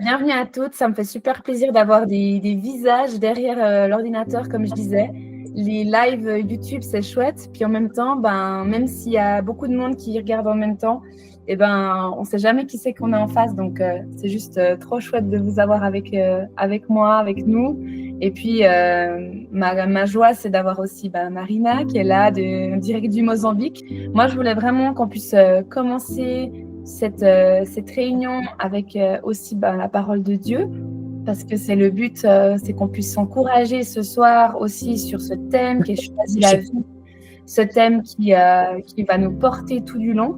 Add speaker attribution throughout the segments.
Speaker 1: Bienvenue à toutes. Ça me fait super plaisir d'avoir des visages derrière l'ordinateur, comme je disais. Les lives YouTube, c'est chouette. Puis en même temps, même s'il y a beaucoup de monde qui regarde en même temps, on ne sait jamais qui c'est qu'on est en face. Donc, c'est juste trop chouette de vous avoir avec moi, avec nous. Et puis, ma joie, c'est d'avoir aussi Marina qui est là, direct du Mozambique. Moi, je voulais vraiment qu'on puisse commencer cette réunion avec aussi la parole de Dieu, parce que c'est le but, c'est qu'on puisse s'encourager ce soir aussi sur ce thème qui est choisi la vie, ce thème qui va nous porter tout du long.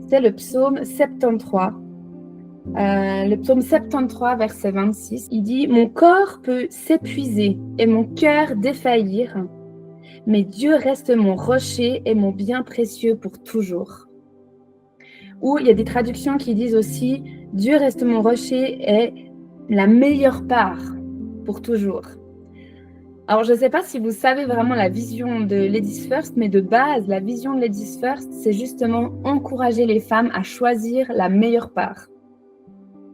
Speaker 1: C'est le psaume 73. Le psaume 73, verset 26, il dit « Mon corps peut s'épuiser et mon cœur défaillir, mais Dieu reste mon rocher et mon bien précieux pour toujours. » Ou il y a des traductions qui disent aussi « Dieu reste mon rocher et la meilleure part pour toujours ». Alors, je ne sais pas si vous savez vraiment la vision de Ladies First, mais de base, la vision de Ladies First, c'est justement encourager les femmes à choisir la meilleure part.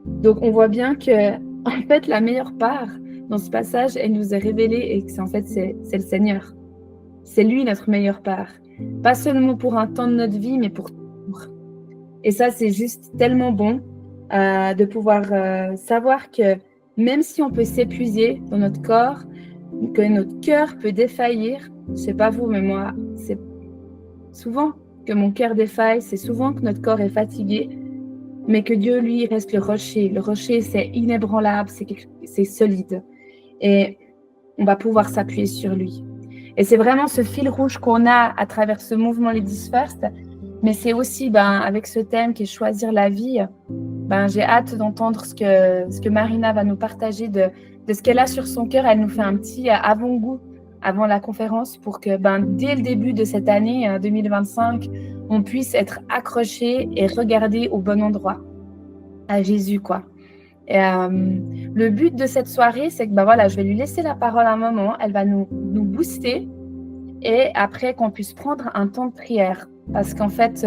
Speaker 1: Donc, on voit bien que, en fait, la meilleure part, dans ce passage, elle nous est révélée et que c'est le Seigneur. C'est lui notre meilleure part. Pas seulement pour un temps de notre vie, mais pour toujours. Et ça, c'est juste tellement bon de pouvoir savoir que même si on peut s'épuiser dans notre corps, que notre cœur peut défaillir, je ne sais pas vous, mais moi, c'est souvent que mon cœur défaille, c'est souvent que notre corps est fatigué, mais que Dieu, lui, reste le rocher. Le rocher, c'est inébranlable, c'est solide. Et on va pouvoir s'appuyer sur lui. Et c'est vraiment ce fil rouge qu'on a à travers ce mouvement Ladies First, mais c'est aussi, avec ce thème qui est choisir la vie, j'ai hâte d'entendre ce que Marina va nous partager de ce qu'elle a sur son cœur. Elle nous fait un petit avant-goût avant la conférence pour que dès le début de cette année 2025, on puisse être accroché et regarder au bon endroit, à Jésus, quoi. Et, le but de cette soirée, c'est que je vais lui laisser la parole un moment. Elle va nous booster et après qu'on puisse prendre un temps de prière. Parce qu'en fait,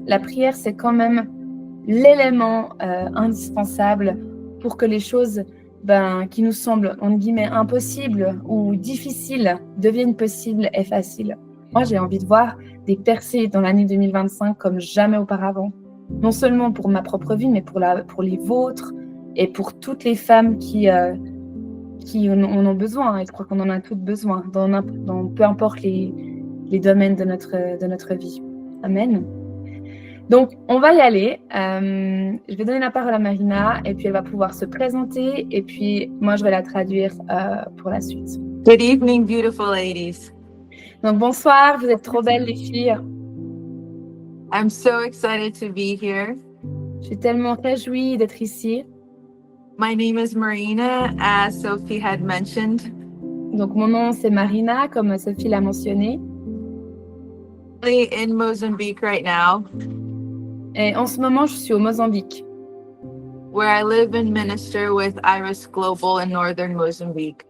Speaker 1: la prière, c'est quand même l'élément indispensable pour que les choses qui nous semblent, entre guillemets, impossibles ou difficiles deviennent possibles et faciles. Moi, j'ai envie de voir des percées dans l'année 2025 comme jamais auparavant. Non seulement pour ma propre vie, mais pour les vôtres et pour toutes les femmes qui en ont besoin. Et je crois qu'on en a toutes besoin, dans peu importe les domaines de notre vie. Amen. Donc, on va y aller. Je vais donner la parole à Marina et puis elle va pouvoir se présenter et puis moi, je vais la traduire pour la suite.
Speaker 2: Good evening, beautiful ladies.
Speaker 1: Donc, bonsoir, vous êtes trop belles les filles.
Speaker 2: I'm so excited to be here.
Speaker 1: Je suis tellement réjouie d'être ici.
Speaker 2: My name is Marina, as Sophie had mentioned.
Speaker 1: Donc, mon nom, c'est Marina, comme Sophie l'a mentionné.
Speaker 2: In Mozambique right now.
Speaker 1: Et en ce moment, je suis au Mozambique.
Speaker 2: Where I live and minister with Iris Global in northern Mozambique.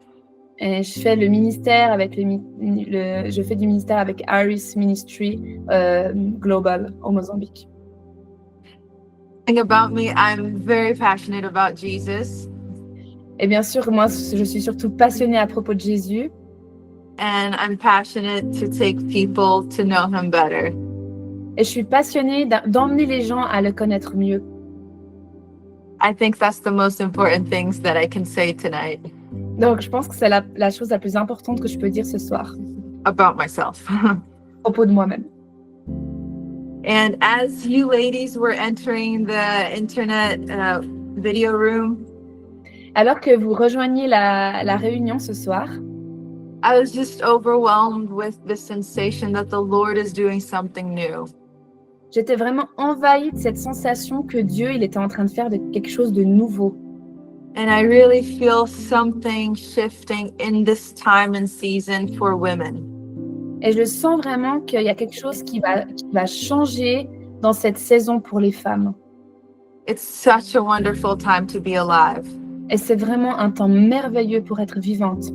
Speaker 1: Et je fais le ministère avec je fais du ministère avec Iris Ministry Global au Mozambique.
Speaker 2: And about me, I'm very passionate about Jesus.
Speaker 1: Et bien sûr, moi, je suis surtout passionnée à propos de Jésus.
Speaker 2: And I'm passionate to take people to know him better.
Speaker 1: Et je suis passionnée d'emmener les gens à le connaître mieux.
Speaker 2: I think that's the most important things that I can say tonight.
Speaker 1: Donc, je pense que c'est la chose la plus importante que je peux dire ce soir.
Speaker 2: About myself.
Speaker 1: À propos de moi-même.
Speaker 2: And as you ladies were entering the internet video room,
Speaker 1: alors que vous rejoignez la réunion ce soir,
Speaker 2: I was just overwhelmed with the sensation that the Lord is doing something new.
Speaker 1: J'étais vraiment envahie de cette sensation que Dieu, il était en train de faire quelque chose de nouveau.
Speaker 2: And I really feel something shifting in this time and season for women.
Speaker 1: Et je sens vraiment qu'il y a quelque chose qui va changer dans cette saison pour les femmes.
Speaker 2: It's such a wonderful time to be alive.
Speaker 1: Et c'est vraiment un temps merveilleux pour être vivante.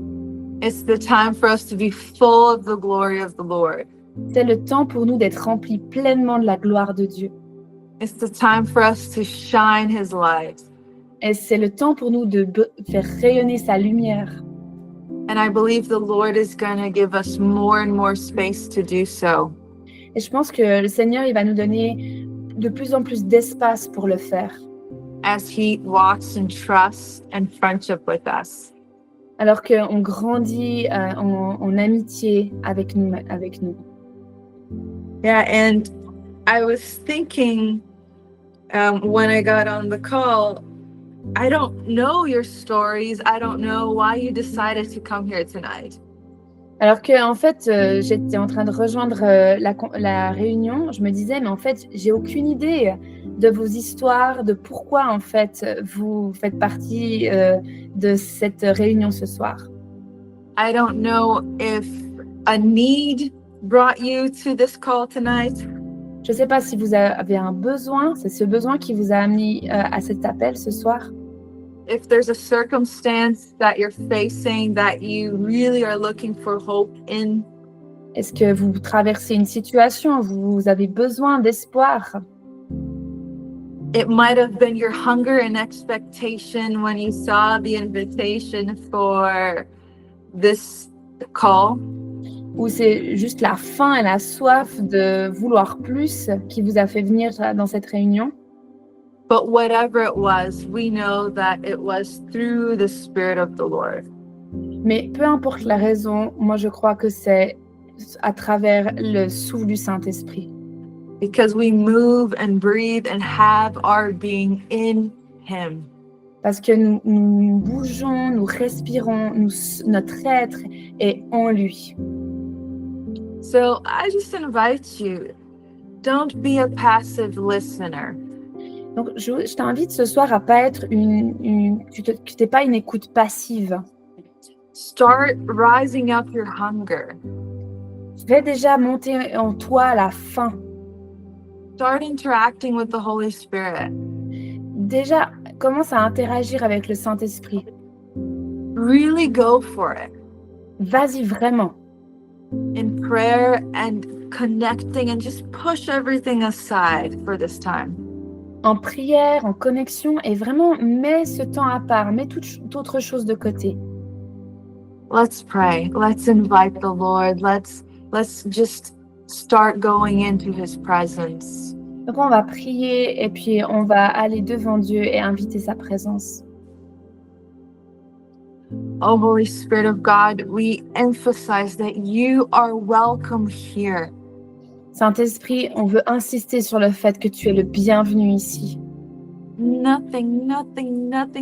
Speaker 2: It's the time for us to be full of the glory of the Lord.
Speaker 1: C'est le temps pour nous d'être remplis pleinement de la gloire de Dieu.
Speaker 2: It's the time for us to shine His light.
Speaker 1: Et c'est le temps pour nous de faire rayonner sa lumière.
Speaker 2: And I believe the Lord is going to give us more and more space to do so.
Speaker 1: Et je pense que le Seigneur, il va nous donner de plus en plus d'espace pour le faire.
Speaker 2: As He walks in trust and friendship with us.
Speaker 1: Alors qu'on grandit en amitié avec nous.
Speaker 2: Yeah, and I was thinking when I got on the call, I don't know your stories. I don't know why you decided to come here tonight.
Speaker 1: Alors que en fait, j'étais en train de rejoindre la réunion, je me disais, mais en fait, j'ai aucune idée de vos histoires, de pourquoi en fait vous faites partie de cette réunion ce soir.
Speaker 2: I don't know if a need brought you to this call tonight.
Speaker 1: Je ne sais pas si vous avez un besoin, c'est ce besoin qui vous a amené à cet appel ce soir.
Speaker 2: If there's a circumstance that you're facing that you really are looking for hope in.
Speaker 1: Est-ce que vous traversez une situation où vous avez besoin d'espoir?
Speaker 2: It might have been your hunger and expectation when you saw the invitation for this call.
Speaker 1: Ou c'est juste la faim et la soif de vouloir plus qui vous a fait venir dans cette réunion?
Speaker 2: But whatever it was, we know that it was through the Spirit of the Lord.
Speaker 1: Mais peu importe la raison, moi je crois que c'est à travers le souffle du Saint-Esprit.
Speaker 2: Because we move and breathe and have our being in Him.
Speaker 1: Parce que nous bougeons, nous respirons, notre être est en lui.
Speaker 2: So I just invite you, don't be a passive listener.
Speaker 1: Donc je t'invite ce soir à pas être que t'es pas une écoute passive.
Speaker 2: Start rising up your hunger.
Speaker 1: Fais déjà monter en toi la faim.
Speaker 2: Start interacting with the Holy Spirit.
Speaker 1: Déjà, commence à interagir avec le Saint-Esprit.
Speaker 2: Really go for it.
Speaker 1: Vas-y vraiment.
Speaker 2: In prayer and connecting and just push everything aside for this time.
Speaker 1: En prière, en connexion, et vraiment mets ce temps à part, mets toute autre chose de côté.
Speaker 2: Let's pray. Let's invite the Lord. Let's just start going into His presence.
Speaker 1: Donc on va prier et puis on va aller devant Dieu et inviter sa présence.
Speaker 2: Oh, Holy Spirit of God, we emphasize that you are welcome here.
Speaker 1: Saint-Esprit, on veut insister sur le fait que tu es le bienvenu ici.
Speaker 2: Nothing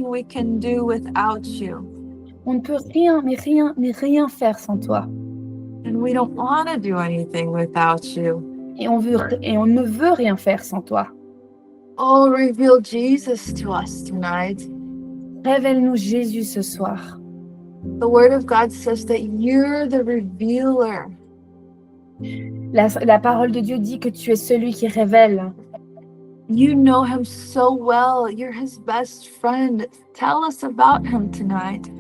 Speaker 2: we can do without you.
Speaker 1: On ne peut rien faire sans toi.
Speaker 2: And we don't want to do anything without you.
Speaker 1: Et on ne veut rien faire sans toi.
Speaker 2: Oh, reveal Jesus to us tonight.
Speaker 1: Révèle-nous Jésus ce soir.
Speaker 2: The Word of God says that you're the revealer.
Speaker 1: La parole de Dieu dit que tu es celui qui révèle.
Speaker 2: You know Him so well. You're His best friend. Tell us about Him tonight.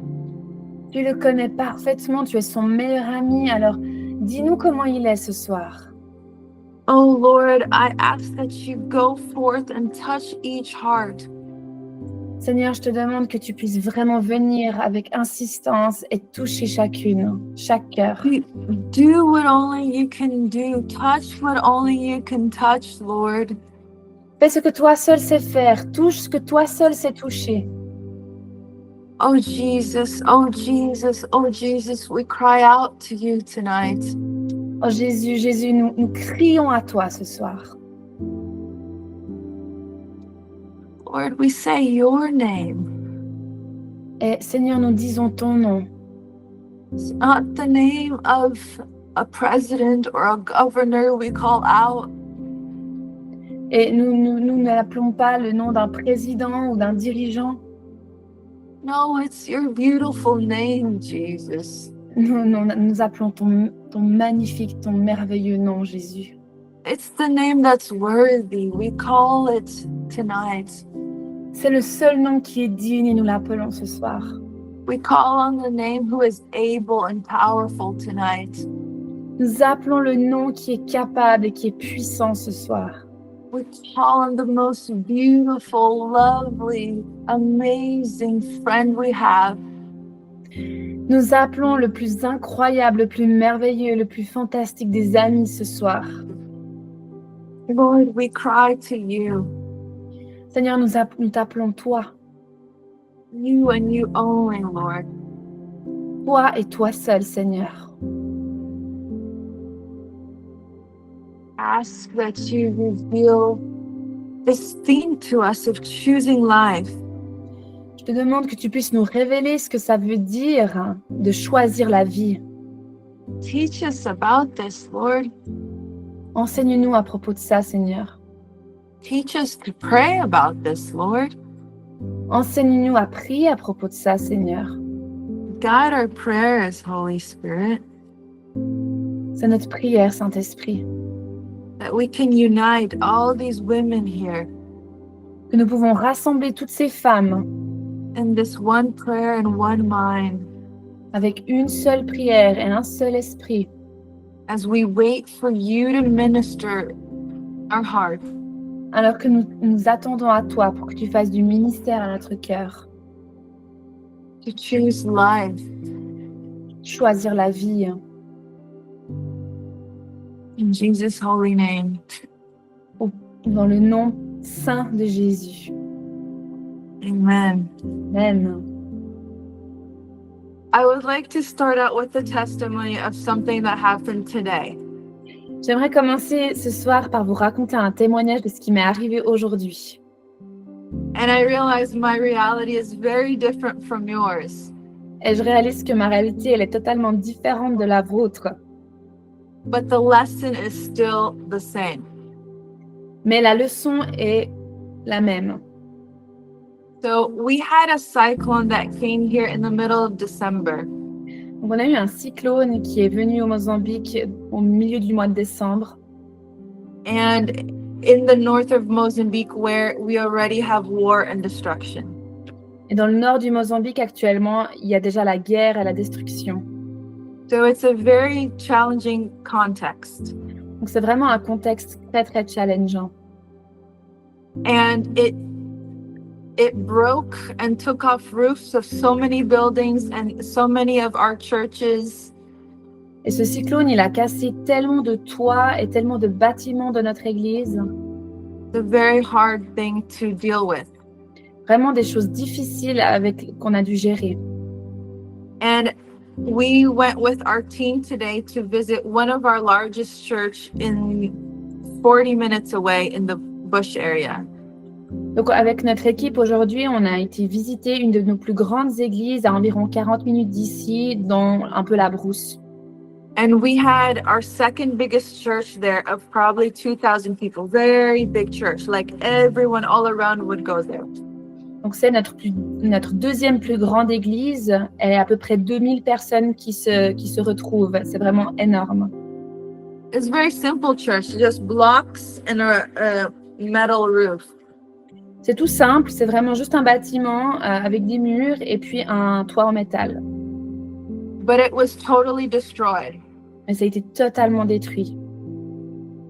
Speaker 1: Tu le connais parfaitement, tu es son meilleur ami, alors dis-nous comment il est ce soir.
Speaker 2: Oh Lord, I ask that you go forth and touch each heart.
Speaker 1: Seigneur, je te demande que tu puisses vraiment venir avec insistance et toucher chaque cœur.
Speaker 2: Do what only you can do. Touch what only you can touch, Lord.
Speaker 1: Fais ce que toi seul sais faire, touche ce que toi seul sais toucher.
Speaker 2: Oh Jesus, oh Jesus, oh Jesus, we cry out to you tonight.
Speaker 1: Oh Jésus, nous crions à toi ce soir.
Speaker 2: Lord, we say your name.
Speaker 1: Et Seigneur, nous disons ton nom.
Speaker 2: It's not the name of a president or a governor we call out.
Speaker 1: Et nous n'appelons pas le nom d'un président ou d'un dirigeant.
Speaker 2: No, it's your beautiful name, Jesus.
Speaker 1: Nous appelons ton magnifique, ton merveilleux nom, Jésus.
Speaker 2: It's the name that's worthy. We call it tonight.
Speaker 1: C'est le seul nom qui est digne et nous l'appelons ce soir.
Speaker 2: We call on the name who is able and powerful tonight.
Speaker 1: Nous appelons le nom qui est capable et qui est puissant ce soir.
Speaker 2: We call on the most beautiful, lovely, amazing friend we have.
Speaker 1: Nous appelons le plus incroyable, le plus merveilleux, le plus fantastique des amis ce soir.
Speaker 2: Lord, we cry to you.
Speaker 1: Seigneur, nous t'appelons toi.
Speaker 2: You and you only, Lord.
Speaker 1: Toi et toi seul, Seigneur.
Speaker 2: Ask that you reveal this theme to us of choosing life.
Speaker 1: Je te demande que tu puisses nous révéler ce que ça veut dire de choisir la vie.
Speaker 2: Teach us about this, Lord.
Speaker 1: Enseigne-nous à propos de ça, Seigneur.
Speaker 2: Teach us to pray about this, Lord.
Speaker 1: Enseigne-nous à prier à propos de ça, Seigneur.
Speaker 2: Guide our prayers, Holy Spirit,
Speaker 1: C'est notre prière, Saint-Esprit,
Speaker 2: that we can unite all these women here
Speaker 1: que nous pouvons rassembler toutes ces femmes
Speaker 2: in this one prayer and one mind
Speaker 1: avec une seule prière et un seul esprit,
Speaker 2: as we wait for you to minister our heart.
Speaker 1: alors que nous attendons à toi pour que tu fasses du ministère à notre cœur.
Speaker 2: To choose life.
Speaker 1: Choisir la vie.
Speaker 2: In Jesus' holy name.
Speaker 1: Dans le nom saint de Jésus.
Speaker 2: Amen.
Speaker 1: Amen.
Speaker 2: I would like to start out with the testimony of something that happened today.
Speaker 1: J'aimerais commencer ce soir par vous raconter un témoignage de ce qui m'est arrivé aujourd'hui.
Speaker 2: And I realize my reality is very different from yours.
Speaker 1: Et je réalise que ma réalité, elle est totalement différente de la vôtre.
Speaker 2: But the lesson is still the same.
Speaker 1: Mais la leçon est la même.
Speaker 2: So we had a cyclone that came here in the middle of December.
Speaker 1: Donc, on a eu un cyclone qui est venu au Mozambique au milieu du mois de décembre.
Speaker 2: And in the north of Mozambique, where we already have war and destruction.
Speaker 1: Et dans le nord du Mozambique, actuellement, il y a déjà la guerre et la destruction.
Speaker 2: So it's a very challenging context.
Speaker 1: Donc c'est vraiment un contexte très, très challengeant.
Speaker 2: And it broke and took off roofs of so many buildings and so many of our churches.
Speaker 1: Et ce cyclone, il a cassé tellement de toits et tellement de bâtiments de notre église.
Speaker 2: It's a very hard thing to deal with.
Speaker 1: Vraiment des choses difficiles qu'on a dû gérer.
Speaker 2: And we went with our team today to visit one of our largest church in 40 minutes away in the bush area.
Speaker 1: Donc avec notre équipe aujourd'hui, on a été visiter une de nos plus grandes églises à environ 40 minutes d'ici, dans un peu la brousse.
Speaker 2: And we had our second biggest church there of probably 2,000 people. Very big church. Like everyone all around would go there.
Speaker 1: Donc c'est notre deuxième plus grande église. Elle est à peu près 2000 personnes qui se retrouvent. C'est vraiment énorme.
Speaker 2: It's very simple church, just blocks and a metal roof.
Speaker 1: C'est tout simple, c'est vraiment juste un bâtiment avec des murs et puis un toit en métal.
Speaker 2: But it was totally destroyed.
Speaker 1: Mais ça a été totalement détruit.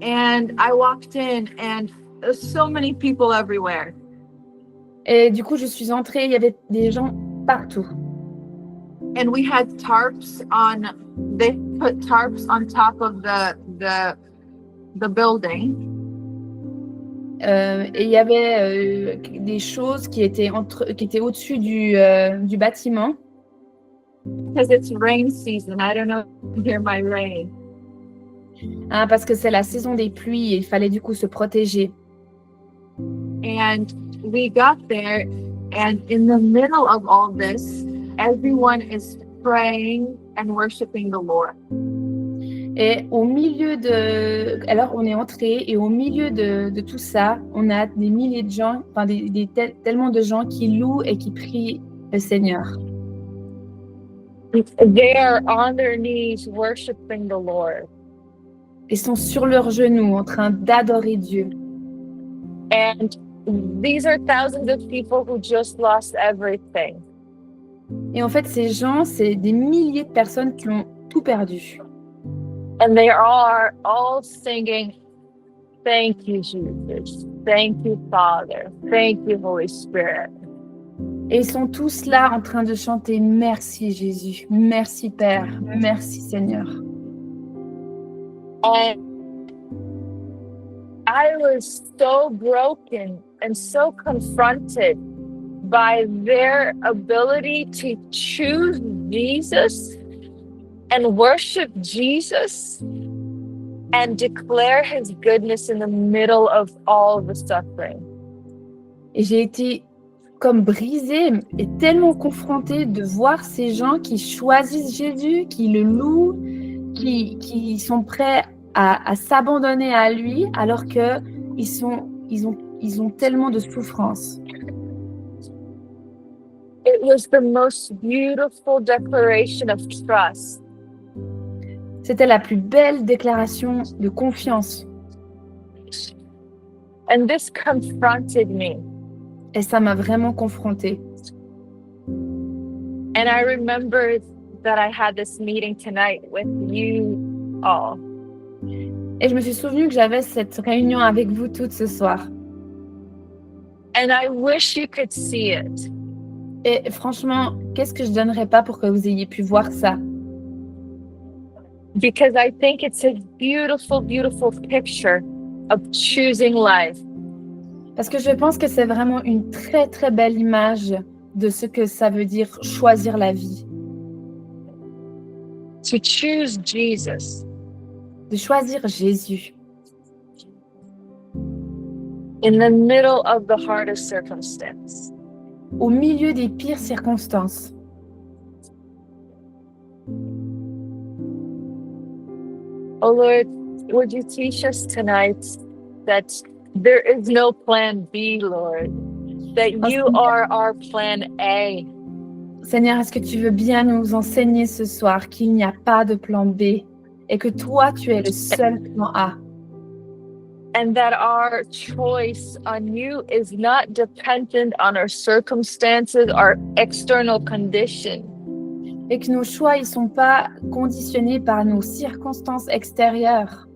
Speaker 2: And I walked in and there's so many people everywhere.
Speaker 1: Et du coup, je suis entrée, il y avait des gens partout.
Speaker 2: And we had they put tarps on top of the building.
Speaker 1: Et il y avait des choses qui étaient au-dessus du bâtiment.
Speaker 2: Because it's rain season. I don't know if you hear my rain.
Speaker 1: Parce que c'est la saison des pluies et il fallait du coup se protéger.
Speaker 2: And we got there, and in the middle of all this, everyone is praying and worshiping the Lord.
Speaker 1: Et alors on est entré et au milieu de tout ça, on a des milliers de gens, enfin tellement de gens qui louent et qui prient le Seigneur.
Speaker 2: They are on their knees worshiping the Lord.
Speaker 1: Ils sont sur leurs genoux en train d'adorer Dieu.
Speaker 2: And these are thousands of people who just lost everything.
Speaker 1: Et en fait, ces gens, c'est des milliers de personnes qui ont tout perdu.
Speaker 2: And they are all singing Thank you, Jesus. Thank you, Father. Thank you, Holy Spirit.
Speaker 1: Et ils sont tous là en train de chanter merci Jésus, merci Père, merci Seigneur.
Speaker 2: And I was so broken and so confronted by their ability to choose Jesus and worship Jesus and declare his goodness in the middle of all the suffering.
Speaker 1: Et j'ai été comme brisée et tellement confrontée de voir ces gens qui choisissent Jésus, qui le louent, qui sont prêts à s'abandonner à lui alors qu'ils ont tellement de souffrance.
Speaker 2: It was the most beautiful declaration of trust.
Speaker 1: C'était la plus belle déclaration de confiance.
Speaker 2: And this confronted me.
Speaker 1: Et ça m'a vraiment confrontée.
Speaker 2: And I remember that I had this meeting tonight with you all.
Speaker 1: Et je me suis souvenue que j'avais cette réunion avec vous toutes ce soir.
Speaker 2: And I wish you could see it.
Speaker 1: Et franchement, qu'est-ce que je donnerais pas pour que vous ayez pu voir ça?
Speaker 2: Because I think it's a beautiful, beautiful picture of choosing life.
Speaker 1: Parce que je pense que c'est vraiment une très très belle image de ce que ça veut dire choisir la vie.
Speaker 2: To choose Jesus.
Speaker 1: De choisir Jésus.
Speaker 2: In the middle of the hardest circumstance.
Speaker 1: Au milieu des pires circonstances.
Speaker 2: Oh Lord, would you teach us tonight that there is no plan B, Lord, that you are our plan A.
Speaker 1: Seigneur, est-ce que tu veux bien nous enseigner ce soir qu'il n'y a pas de plan B et que toi, tu es le seul plan A?
Speaker 2: And that our choice on you is not dependent on our circumstances, our external condition.
Speaker 1: Et que nos choix, ils ne sont pas conditionnés par nos circonstances extérieures.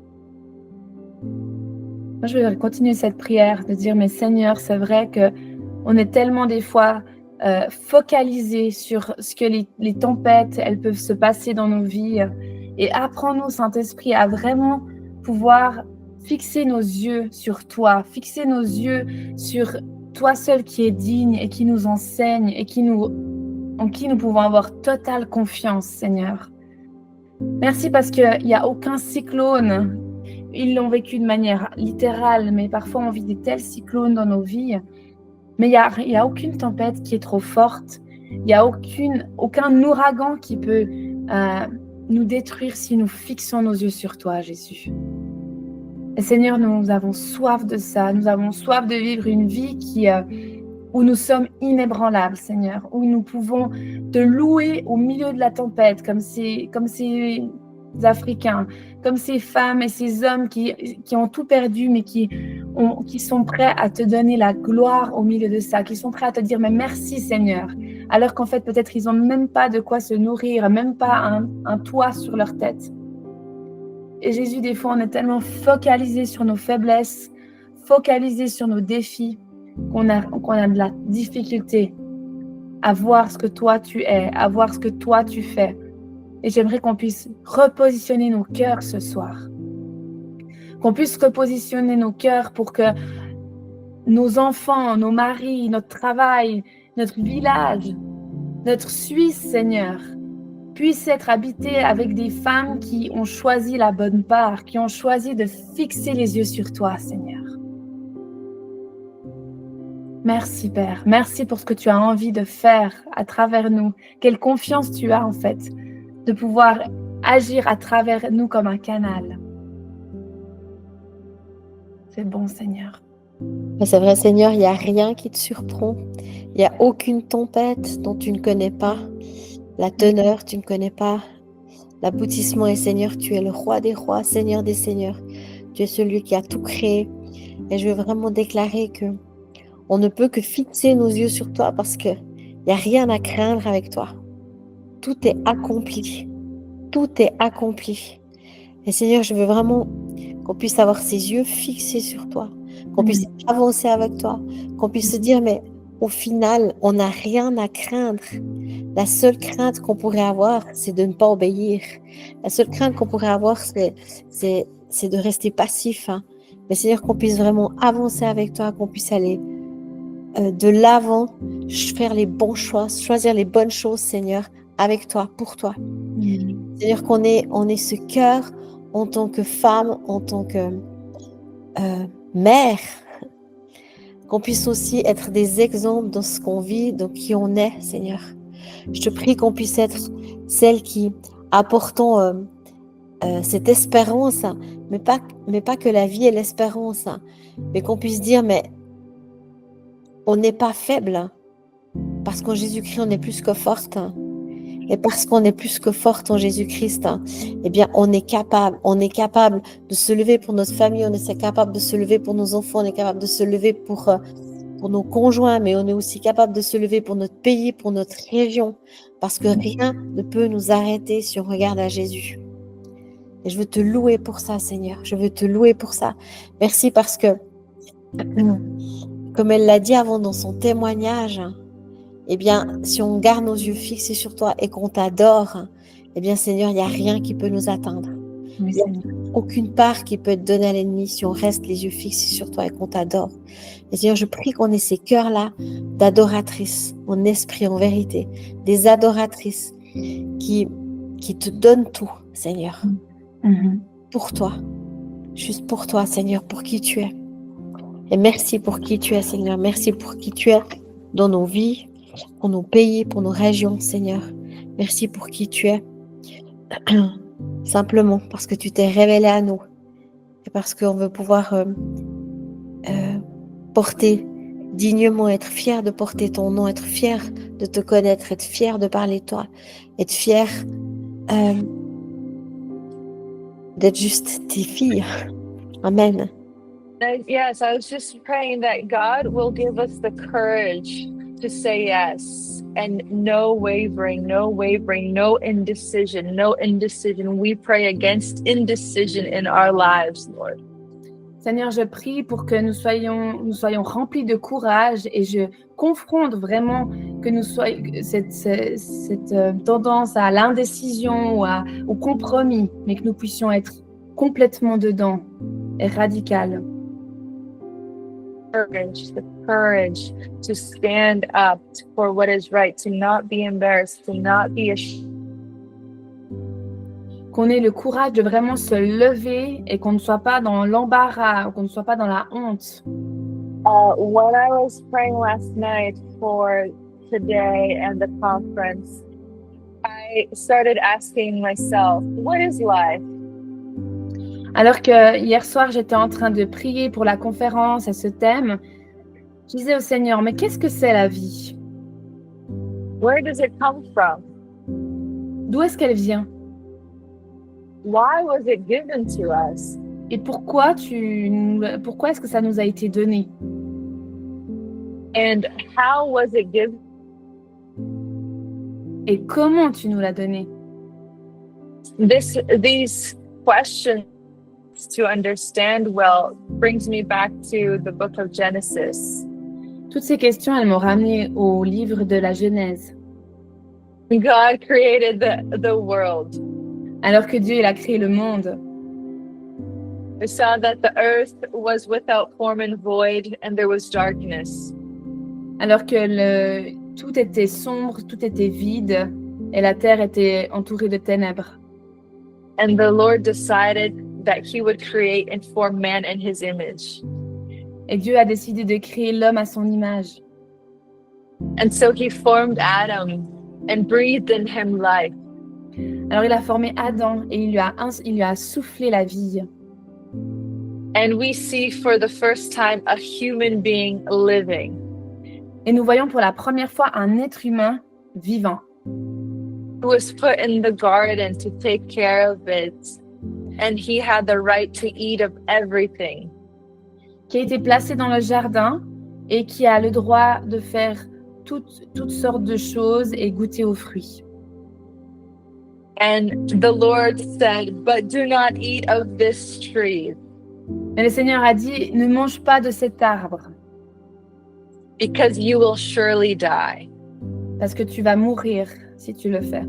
Speaker 1: Moi, je vais continuer cette prière de dire, mais Seigneur, c'est vrai qu'on est tellement des fois focalisés sur ce que les tempêtes, elles peuvent se passer dans nos vies. Et apprends-nous, Saint-Esprit, à vraiment pouvoir fixer nos yeux sur toi, fixer nos yeux sur toi seul qui est digne et qui nous enseigne et en qui nous pouvons avoir totale confiance, Seigneur. Merci parce qu'il n'y a aucun cyclone. Ils l'ont vécu de manière littérale, mais parfois on vit des tels cyclones dans nos vies. Mais il n'y a aucune tempête qui est trop forte. Il n'y a aucun ouragan qui peut nous détruire si nous fixons nos yeux sur toi, Jésus. Et Seigneur, nous avons soif de ça. Nous avons soif de vivre une vie où nous sommes inébranlables, Seigneur, où nous pouvons te louer au milieu de la tempête, comme ces Africains, comme ces femmes et ces hommes qui ont tout perdu, mais qui sont prêts à te donner la gloire au milieu de ça, qui sont prêts à te dire, mais merci Seigneur, alors qu'en fait, peut-être ils n'ont même pas de quoi se nourrir, même pas un toit sur leur tête. Et Jésus, des fois, on est tellement focalisé sur nos faiblesses, focalisé sur nos défis, qu'on a de la difficulté à voir ce que toi tu es, à voir ce que toi tu fais. Et j'aimerais qu'on puisse repositionner nos cœurs ce soir. Qu'on puisse repositionner nos cœurs pour que nos enfants, nos maris, notre travail, notre village, notre Suisse, Seigneur, puissent être habités avec des femmes qui ont choisi la bonne part, qui ont choisi de fixer les yeux sur toi, Seigneur. Merci, Père. Merci pour ce que tu as envie de faire à travers nous. Quelle confiance tu as, en fait, de pouvoir agir à travers nous comme un canal. C'est bon, Seigneur.
Speaker 3: Mais c'est vrai, Seigneur, il n'y a rien qui te surprend. Il n'y a aucune tempête dont tu ne connais pas la teneur, tu ne connais pas l'aboutissement. Et Seigneur, tu es le roi des rois, Seigneur des seigneurs. Tu es celui qui a tout créé. Et je veux vraiment déclarer que on ne peut que fixer nos yeux sur toi parce qu'il n'y a rien à craindre avec toi. Tout est accompli. Tout est accompli. Et Seigneur, je veux vraiment qu'on puisse avoir ses yeux fixés sur toi, qu'on puisse avancer avec toi, qu'on puisse se dire, mais au final, on n'a rien à craindre. La seule crainte qu'on pourrait avoir, c'est de ne pas obéir. La seule crainte qu'on pourrait avoir, c'est de rester passif. Hein. Mais c'est-à-dire qu'on puisse vraiment avancer avec toi, qu'on puisse aller de l'avant, faire les bons choix, choisir les bonnes choses, Seigneur, avec toi, pour toi. C'est-à-dire qu'on est ce cœur en tant que femme, en tant que mère, qu'on puisse aussi être des exemples dans ce qu'on vit, dans qui on est, Seigneur. Je te prie qu'on puisse être celles qui apportons cette espérance, hein, mais pas que la vie est l'espérance, hein, mais qu'on puisse dire, mais on n'est pas faible, hein, parce qu'en Jésus-Christ, on est plus que forte. Hein, et parce qu'on est plus que forte en Jésus-Christ, hein, eh bien, on est capable de se lever pour notre famille, on est capable de se lever pour nos enfants, on est capable de se lever pour nos conjoints, mais on est aussi capable de se lever pour notre pays, pour notre région, parce que rien ne peut nous arrêter si on regarde à Jésus. Et je veux te louer pour ça, Seigneur. Je veux te louer pour ça. Merci parce que, comme elle l'a dit avant dans son témoignage, eh bien, si on garde nos yeux fixés sur toi et qu'on t'adore, eh bien, Seigneur, il n'y a rien qui peut nous atteindre. Il n'y a aucune part qui peut être donnée à l'ennemi si on reste les yeux fixés sur toi et qu'on t'adore. Et Seigneur, je prie qu'on ait ces cœurs-là d'adoratrices, en esprit, en vérité, des adoratrices qui te donnent tout, Seigneur, pour toi, juste pour toi, Seigneur, pour qui tu es. Et merci pour qui tu es, Seigneur. Merci pour qui tu es dans nos vies, pour nos pays, pour nos régions, Seigneur. Merci pour qui tu es. Simplement parce que tu t'es révélé à nous et parce qu'on veut pouvoir porter dignement, être fier de porter ton nom, être fier de te connaître, être fier de parler de toi, être fier d'être juste tes filles. Amen.
Speaker 2: Yes, I was just praying that God will give us the courage to say yes, and no wavering, no indecision. We pray against indecision in our lives, Lord.
Speaker 1: Seigneur, je prie pour que nous soyons remplis de courage et je confronte vraiment que nous soyons cette tendance à l'indécision ou au compromis, mais que nous puissions être complètement dedans et radical.
Speaker 2: The courage to stand up for what is right, to not be embarrassed, to not be ashamed.
Speaker 1: Qu'on ait le courage de vraiment se lever et qu'on ne soit pas dans l'embarras, qu'on ne soit pas dans la honte.
Speaker 2: When I was praying last night for today and the conference, I started asking myself, what is life?
Speaker 1: Alors que hier soir, j'étais en train de prier pour la conférence à ce thème, je disais au Seigneur, mais qu'est-ce que c'est la vie?
Speaker 2: Where does it come from?
Speaker 1: D'où est-ce qu'elle vient?
Speaker 2: Why was it given to us?
Speaker 1: Et pourquoi est-ce que ça nous a été donné?
Speaker 2: And how was it given?
Speaker 1: Et comment tu nous l'as donné?
Speaker 2: These questions to understand well brings me back to the book of Genesis.
Speaker 1: Toutes ces questions, elles m'ont ramené au livre de la Genèse.
Speaker 2: God created the world.
Speaker 1: Alors que Dieu, il a créé le monde.
Speaker 2: We saw that the earth was without form and void, and there was darkness.
Speaker 1: Alors que tout était sombre, tout était vide, et la terre était entourée de ténèbres.
Speaker 2: And the Lord decided that he would create and form man in his image.
Speaker 1: Et Dieu a décidé de créer l'homme à son image.
Speaker 2: And so he formed Adam and breathed in him life.
Speaker 1: Alors il a formé Adam et il lui a soufflé la vie.
Speaker 2: And we see for the first time a human being living.
Speaker 1: Et nous voyons pour la première fois un être humain vivant.
Speaker 2: Who was put in the garden to take care of it. And he had the right to eat of everything.
Speaker 1: Qui a été placé dans le jardin et qui a le droit de faire toutes sortes de choses et goûter aux fruits.
Speaker 2: And the Lord said, but do not eat of this tree.
Speaker 1: Mais le Seigneur a dit, ne mange pas de cet arbre,
Speaker 2: because you will surely die.
Speaker 1: parce que tu vas mourir si tu le fais.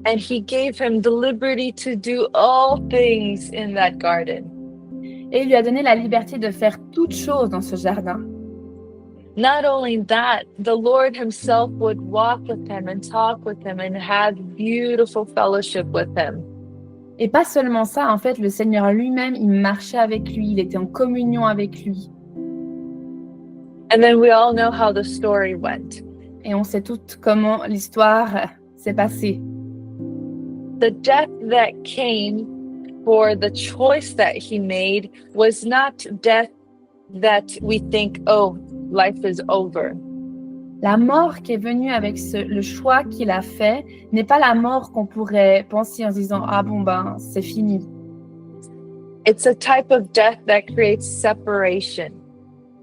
Speaker 2: And he gave him the liberty to do all things in that garden.
Speaker 1: Et il lui a donné la liberté de faire toutes choses dans ce jardin.
Speaker 2: Not only that, the Lord himself would walk with him and talk with him and have beautiful fellowship with him.
Speaker 1: Et pas seulement ça, en fait, le Seigneur lui-même, il marchait avec lui, il était en communion avec lui.
Speaker 2: And then we all know how the story went.
Speaker 1: Et on sait toutes comment l'histoire s'est passée.
Speaker 2: The death that came for the choice that he made was not death that we think, oh, life is over.
Speaker 1: La mort qui est venue avec le choix qu'il a fait n'est pas la mort qu'on pourrait penser en se disant « Ah bon, ben, c'est fini ».
Speaker 2: It's a type of death that creates separation.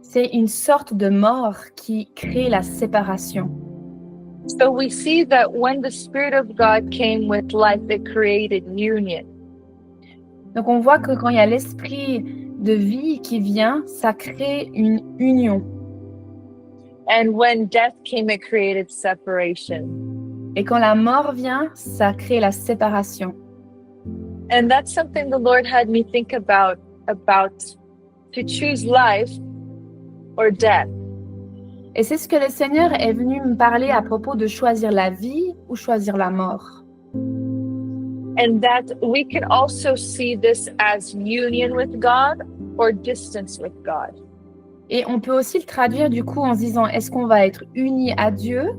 Speaker 1: C'est une sorte de mort qui crée la séparation.
Speaker 2: So we see that when the Spirit of God came with life, it created union.
Speaker 1: Donc on voit que quand il y a l'esprit de vie qui vient, ça crée une union.
Speaker 2: And when death came, it created separation.
Speaker 1: Et quand la mort vient, ça crée la séparation.
Speaker 2: And that's something the Lord had me think about to choose life or death.
Speaker 1: Et c'est ce que le Seigneur est venu me parler à propos de choisir la vie ou choisir la mort.
Speaker 2: And that we can also see this as union with God or distance with God.
Speaker 1: Et on peut aussi le traduire du coup en se disant, est-ce qu'on va être unis à Dieu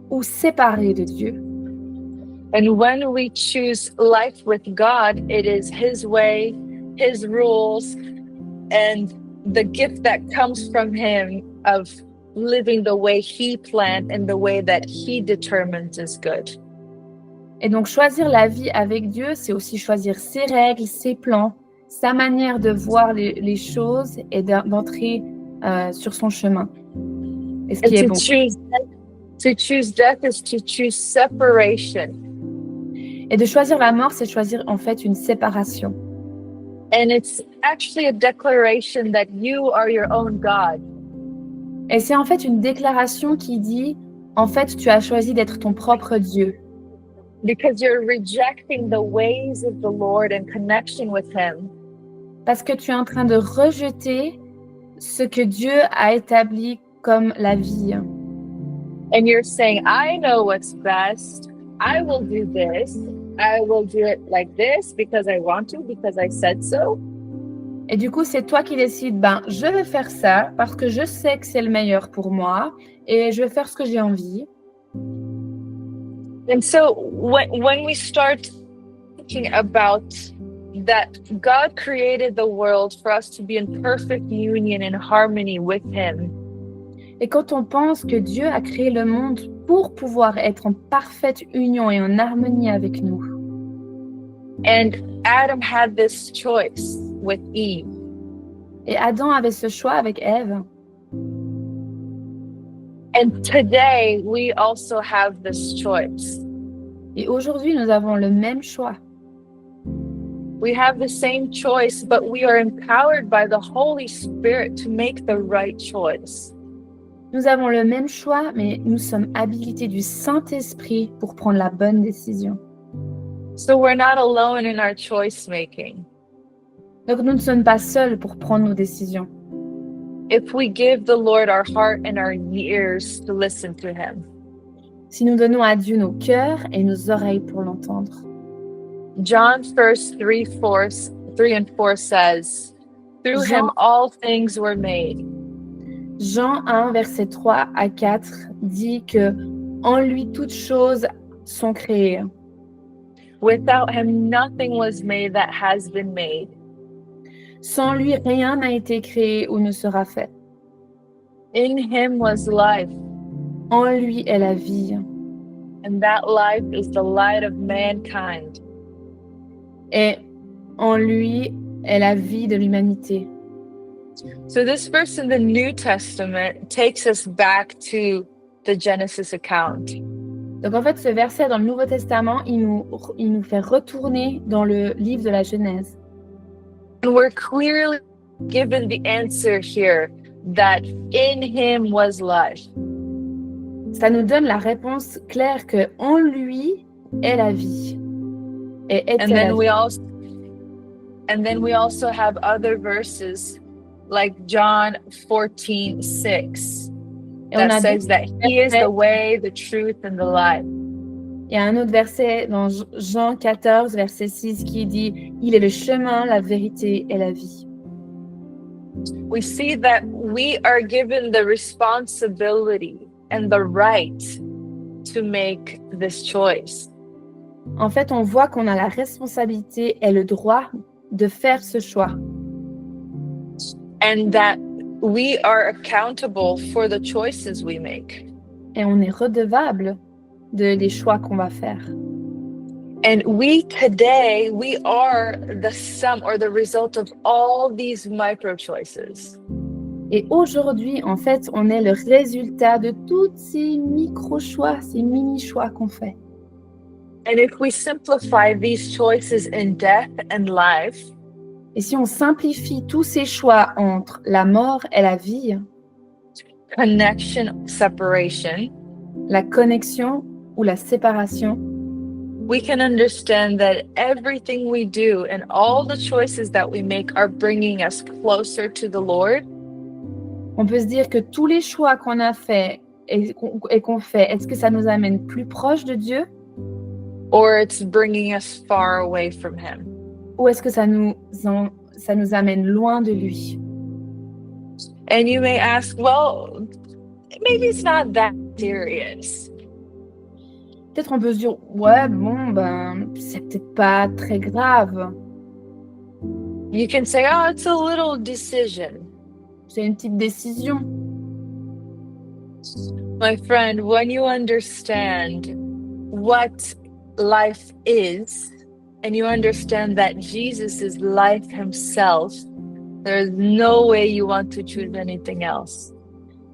Speaker 1: ou séparés de Dieu?
Speaker 2: And when we choose life with God, it is His way, His rules, and the gift that comes from Him of living the way He planned and the way that He determines is good.
Speaker 1: Et donc choisir la vie avec Dieu, c'est aussi choisir ses règles, ses plans, sa manière de voir les choses et d'entrer sur son chemin. Et ce qui est bon.
Speaker 2: To choose death is to choose separation.
Speaker 1: Et de choisir la mort, c'est choisir en fait une séparation.
Speaker 2: And it's actually a declaration that you are your own God.
Speaker 1: Et c'est en fait une déclaration qui dit, en fait, tu as choisi d'être ton propre Dieu.
Speaker 2: Because you're rejecting the ways of the Lord and connection with Him.
Speaker 1: Parce que tu es en train de rejeter ce que Dieu a établi comme la vie.
Speaker 2: And you're saying, I know what's best. I will do this. I will do it like this because I want to, because I said so.
Speaker 1: Et du coup, c'est toi qui décides, ben, je vais faire ça parce que je sais que c'est le meilleur pour moi et je vais faire ce que j'ai envie.
Speaker 2: And so when we start thinking about that God created the world for us to be in perfect union and harmony with Him.
Speaker 1: Et quand on pense que Dieu a créé le monde pour pouvoir être en parfaite union et en harmonie avec nous.
Speaker 2: And Adam had this choice with Eve.
Speaker 1: Et Adam avait ce choix avec Ève.
Speaker 2: And today we also have this choice.
Speaker 1: Et aujourd'hui, nous avons le même choix.
Speaker 2: We have the same choice, but we are empowered by the Holy Spirit to make the right choice.
Speaker 1: Nous avons le même choix, mais nous sommes habilités du Saint-Esprit pour prendre la bonne décision.
Speaker 2: So we're not alone in our choice making.
Speaker 1: Donc nous ne sommes pas seuls pour prendre nos décisions.
Speaker 2: If we give the Lord our heart and our ears to listen to Him.
Speaker 1: Si nous donnons à Dieu nos cœurs et nos oreilles pour l'entendre.
Speaker 2: John 1, 3 and 4 says, through Him all things were made.
Speaker 1: Jean 1, verset 3 à 4 dit que en lui toutes choses sont créées.
Speaker 2: Without Him nothing was made that has been made.
Speaker 1: Sans lui, rien n'a été créé ou ne sera fait.
Speaker 2: In Him was life.
Speaker 1: En lui est la vie.
Speaker 2: And that life is the light of mankind.
Speaker 1: Et en lui est la vie de l'humanité.
Speaker 2: So this verse in the New Testament takes us back to the Genesis account.
Speaker 1: Donc en fait, ce verset dans le Nouveau Testament, il nous fait retourner dans le livre de la Genèse.
Speaker 2: And we're clearly given the answer here that in him was life.
Speaker 1: Ça nous donne la réponse claire que en lui est la vie. Et était
Speaker 2: And
Speaker 1: la
Speaker 2: then
Speaker 1: vie.
Speaker 2: we also have other verses like John 14:6
Speaker 1: Et on
Speaker 2: that
Speaker 1: a
Speaker 2: says
Speaker 1: d'autres
Speaker 2: that he is the
Speaker 1: versets.
Speaker 2: way, the truth, and the life.
Speaker 1: Il y a un autre verset dans Jean 14, verset 6 qui dit « Il est le chemin, la vérité et la vie ».
Speaker 2: We see that we are given the responsibility and the right to make this choice.
Speaker 1: En fait, on voit qu'on a la responsabilité et le droit de faire ce choix.
Speaker 2: And that we are accountable for the choices we make.
Speaker 1: Et on est redevable des choix qu'on va faire.
Speaker 2: And we today, we are the sum or the result of all these micro choices.
Speaker 1: Et aujourd'hui, en fait, on est le résultat de tous ces micro-choix, ces mini-choix qu'on fait.
Speaker 2: And if we simplify these choices in death and life,
Speaker 1: Et si on simplifie tous ces choix entre la mort et la vie,
Speaker 2: connection, separation,
Speaker 1: la connexion ou la séparation,
Speaker 2: we can understand that everything we do and all the choices that we make are bringing us closer to the Lord.
Speaker 1: on peut se dire que tous les choix qu'on a faits et qu'on fait, est-ce que ça nous amène plus proche de Dieu
Speaker 2: Or it's bringing us far away from him.
Speaker 1: ou est-ce que ça nous amène loin de lui?
Speaker 2: And you may ask, well, maybe it's not that serious.
Speaker 1: Peut-être on peut se dire, ouais, bon, ben, c'est peut-être pas très grave.
Speaker 2: You can say, oh, it's a little decision.
Speaker 1: C'est une petite décision.
Speaker 2: My friend, when you understand what life is, and you understand that Jesus is life himself, there's no way you want to choose anything else.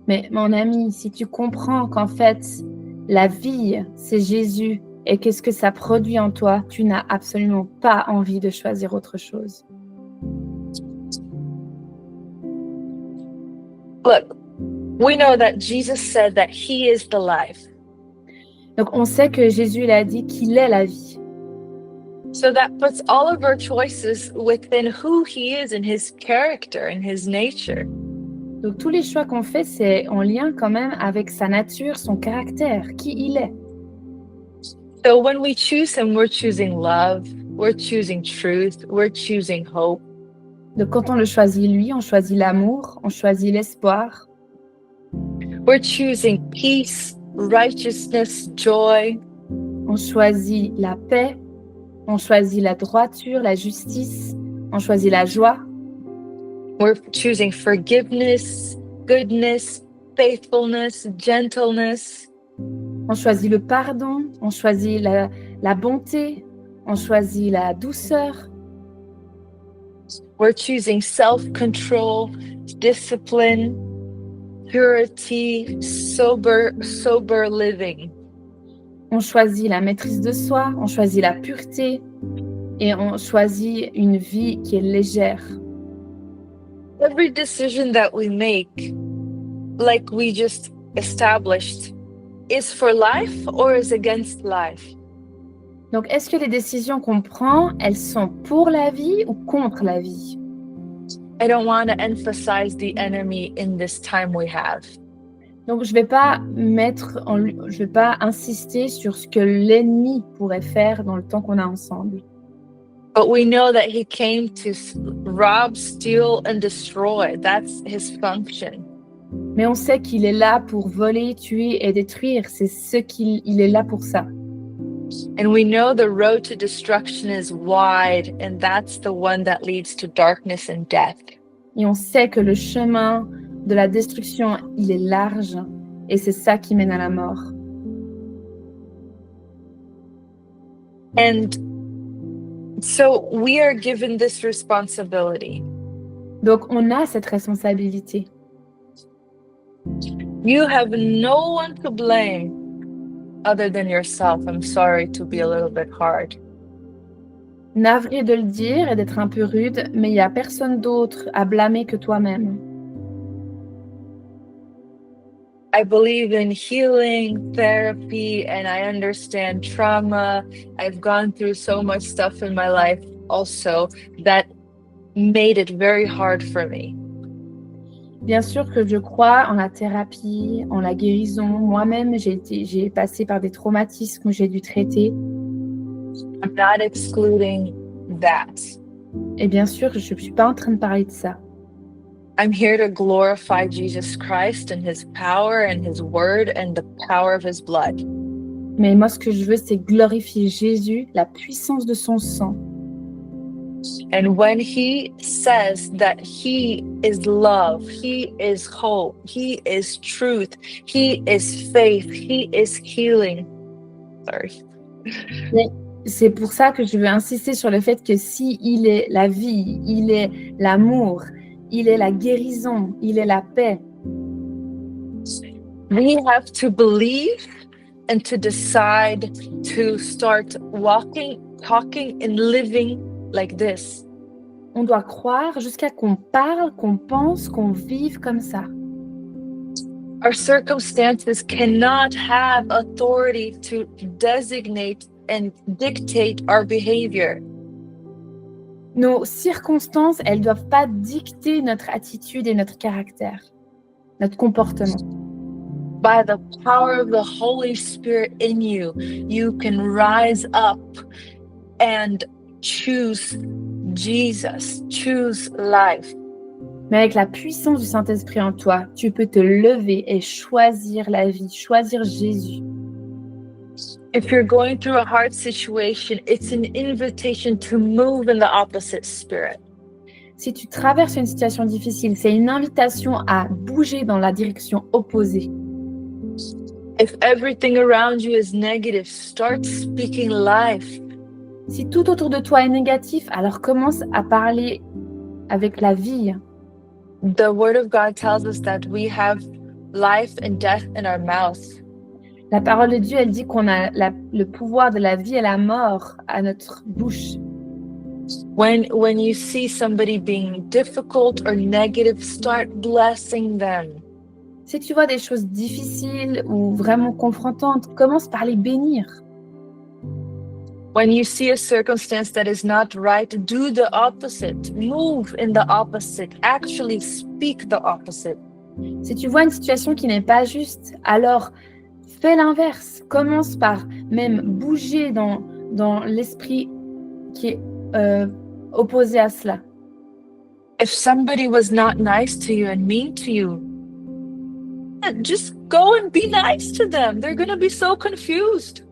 Speaker 1: Mais mon ami, si tu comprends qu'en fait, la vie, c'est Jésus et qu'est-ce que ça produit en toi, tu n'as absolument pas envie de choisir autre chose.
Speaker 2: Look, we know that Jesus said that he is the life.
Speaker 1: Donc, on sait que Jésus il a dit qu'il est la vie.
Speaker 2: So that puts all of our choices within who he is and his character and his nature.
Speaker 1: Donc, tous les choix qu'on fait, c'est en lien quand même avec sa nature, son caractère, qui il est.
Speaker 2: So when we choose him, we're choosing love, we're choosing truth, we're choosing hope.
Speaker 1: Donc, quand on le choisit lui, on choisit l'amour, on choisit l'espoir,
Speaker 2: We're choosing peace, righteousness, joy.
Speaker 1: on choisit la paix, on choisit la droiture, la justice, on choisit la joie,
Speaker 2: We're choosing forgiveness, goodness, faithfulness, gentleness.
Speaker 1: on choisit le pardon, on choisit la bonté, on choisit la douceur,
Speaker 2: We're choosing self-control, discipline, purity, sober living.
Speaker 1: on choisit la maîtrise de soi, on choisit la pureté et on choisit une vie qui est légère.
Speaker 2: Every decision that we make, like we just established, is for life or is against life.
Speaker 1: Donc, est-ce que les décisions qu'on prend, elles sont pour la vie ou contre la vie?
Speaker 2: I don't want to emphasize the enemy in this time we have.
Speaker 1: Donc, je vais pas insister sur ce que l'ennemi pourrait faire dans le temps qu'on a ensemble.
Speaker 2: But we know that he came to rob, steal, and destroy. That's his function.
Speaker 1: Mais on sait qu'il est là pour voler, tuer et détruire. C'est il est là pour ça.
Speaker 2: And we know the road to destruction is wide, and that's the one that leads to darkness and death.
Speaker 1: Et on sait que le chemin de la destruction, il est large et c'est ça qui mène à la mort.
Speaker 2: And so we are given this responsibility.
Speaker 1: Donc, on a cette responsabilité.
Speaker 2: You have no one to blame other than yourself. I'm sorry to be a little bit hard.
Speaker 1: Navré de le dire et d'être un peu rude, mais il n'y a personne d'autre à blâmer que toi-même.
Speaker 2: I believe in healing, therapy, and I understand trauma. I've gone through so much stuff in my life also that made it very hard for me.
Speaker 1: Bien sûr que je crois en la thérapie, en la guérison. Moi-même, j'ai passé par des traumatismes que j'ai dû traiter.
Speaker 2: I'm not excluding that.
Speaker 1: Et bien sûr, je ne suis pas en train de parler de ça.
Speaker 2: I'm here to glorify Jesus Christ and his power and his word and the power of his blood.
Speaker 1: Mais moi, ce que je veux, c'est glorifier Jésus, la puissance de son sang.
Speaker 2: And when he says that he is love, he is hope, he is truth, he is faith, he is healing. Sorry.
Speaker 1: C'est pour ça que je veux insister sur le fait que si il est la vie, il est l'amour, il est la guérison, il est la paix.
Speaker 2: We have to believe and to decide to start walking, talking, and living like this.
Speaker 1: On doit croire jusqu'à qu'on parle, qu'on pense, qu'on vive comme ça.
Speaker 2: Our circumstances cannot have authority to designate and dictate our behavior.
Speaker 1: Nos circonstances, elles ne doivent pas dicter notre attitude et notre caractère, notre comportement.
Speaker 2: By the power of the Holy Spirit in you, you can rise up and choose Jesus, choose life.
Speaker 1: Mais avec la puissance du Saint-Esprit en toi, tu peux te lever et choisir la vie, choisir Jésus.
Speaker 2: If you're going through a hard situation, it's an invitation to move in the opposite spirit.
Speaker 1: Si tu traverses une situation difficile, c'est une invitation à bouger dans la direction opposée.
Speaker 2: If everything around you is negative, start speaking life.
Speaker 1: Si tout autour de toi est négatif, alors commence à parler avec la vie.
Speaker 2: The Word of God tells us that we have life and death in our mouth.
Speaker 1: La parole de Dieu, elle dit qu'on a le pouvoir de la vie et la mort à notre bouche.
Speaker 2: When you see somebody being difficult or negative, start blessing them.
Speaker 1: Si tu vois des choses difficiles ou vraiment confrontantes, commence par les bénir.
Speaker 2: When you see a circumstance that is not right, do the opposite. Move in the opposite. Actually speak the opposite.
Speaker 1: Si tu vois une situation qui n'est pas juste, alors fais l'inverse. Commence par même bouger dans l'esprit qui est opposé à cela.
Speaker 2: If somebody was not nice to you and mean to you, just go and be nice to them. They're going to be so confused.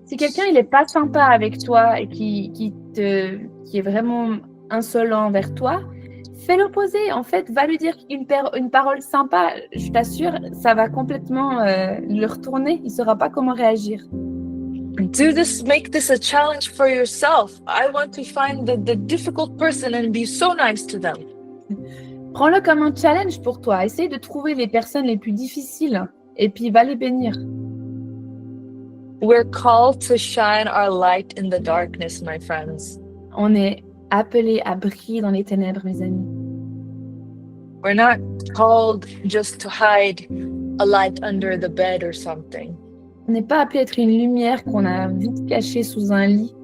Speaker 1: Si quelqu'un il est pas sympa avec toi et qui est vraiment insolent vers toi, fais l'opposé. En fait, va lui dire une parole sympa. Je t'assure, ça va complètement le retourner. Il ne saura pas comment réagir.
Speaker 2: Do this, make this a challenge for yourself. I want to find the difficult person and be so nice to them.
Speaker 1: Prends-le comme un challenge pour toi. Essaye de trouver les personnes les plus difficiles et puis va les bénir.
Speaker 2: We're called to shine our light in the darkness, my friends.
Speaker 1: On est appelés à briller dans les ténèbres, mes amis.
Speaker 2: We're not called just to hide a light under the bed or something.
Speaker 1: On n'est pas appelé à être une lumière qu'on a vite cachée sous un lit.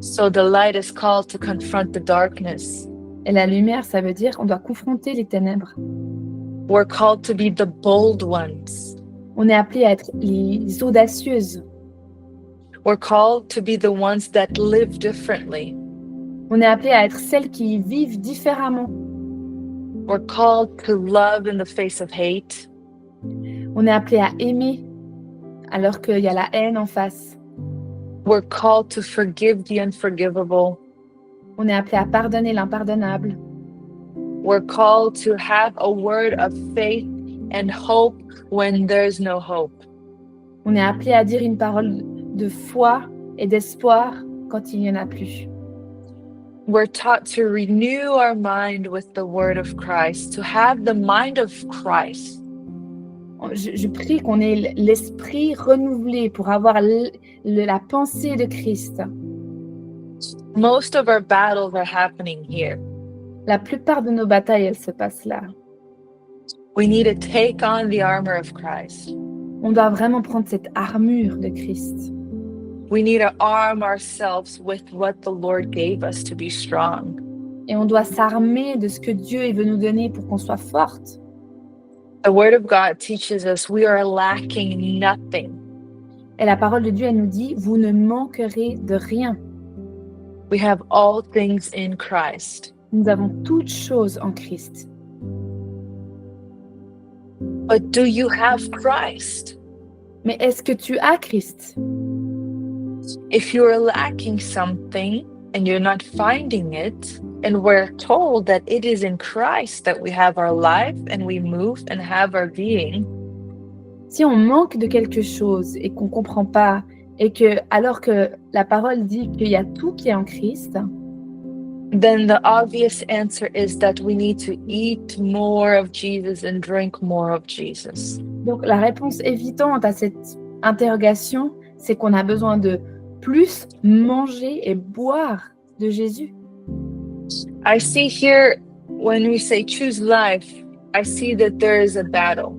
Speaker 2: So the light is called to confront the darkness.
Speaker 1: Et la lumière, ça veut dire qu'on doit confronter les ténèbres.
Speaker 2: We're called to be the bold ones.
Speaker 1: On est appelé à être les audacieuses.
Speaker 2: We're called to be the ones that live differently.
Speaker 1: On est appelé à être celles qui vivent différemment.
Speaker 2: We're called to love in the face of hate.
Speaker 1: On est appelé à aimer alors qu'il y a la haine en face.
Speaker 2: We're called to forgive the unforgivable.
Speaker 1: On est appelé à pardonner l'impardonnable.
Speaker 2: We're called to have a word of faith and hope when there's no hope.
Speaker 1: On est appelé à dire une parole de foi et d'espoir quand il n'y en a plus.
Speaker 2: We're taught to renew our mind with the word of Christ, to have the mind of Christ.
Speaker 1: Je prie qu'on ait l'esprit renouvelé pour avoir la pensée de Christ.
Speaker 2: Most of our battles are happening here.
Speaker 1: La plupart de nos batailles, elles se passent là.
Speaker 2: We need to take on the armor of Christ.
Speaker 1: On doit vraiment prendre cette armure de Christ.
Speaker 2: We need to arm ourselves with what the Lord gave us to be strong.
Speaker 1: Et on doit s'armer de ce que Dieu veut nous donner pour qu'on soit forte.
Speaker 2: The Word of God teaches us we are lacking nothing.
Speaker 1: Et la parole de Dieu, elle nous dit, vous ne manquerez de rien.
Speaker 2: We have all things in Christ.
Speaker 1: Nous avons toutes choses en Christ.
Speaker 2: But do you have Christ?
Speaker 1: Mais est-ce que tu as Christ?
Speaker 2: If you're lacking something and you're not finding it, and we're told that it is in Christ that we have our life and we move and have our being.
Speaker 1: Si on manque de quelque chose et qu'on ne comprend pas, et que alors que la parole dit qu'il y a tout qui est en Christ,
Speaker 2: then the obvious answer is that we need to eat more of Jesus and drink more of Jesus.
Speaker 1: Donc la réponse évidente à cette interrogation, c'est qu'on a besoin de plus manger et boire de Jésus.
Speaker 2: I see here when we say choose life, I see that there is a battle.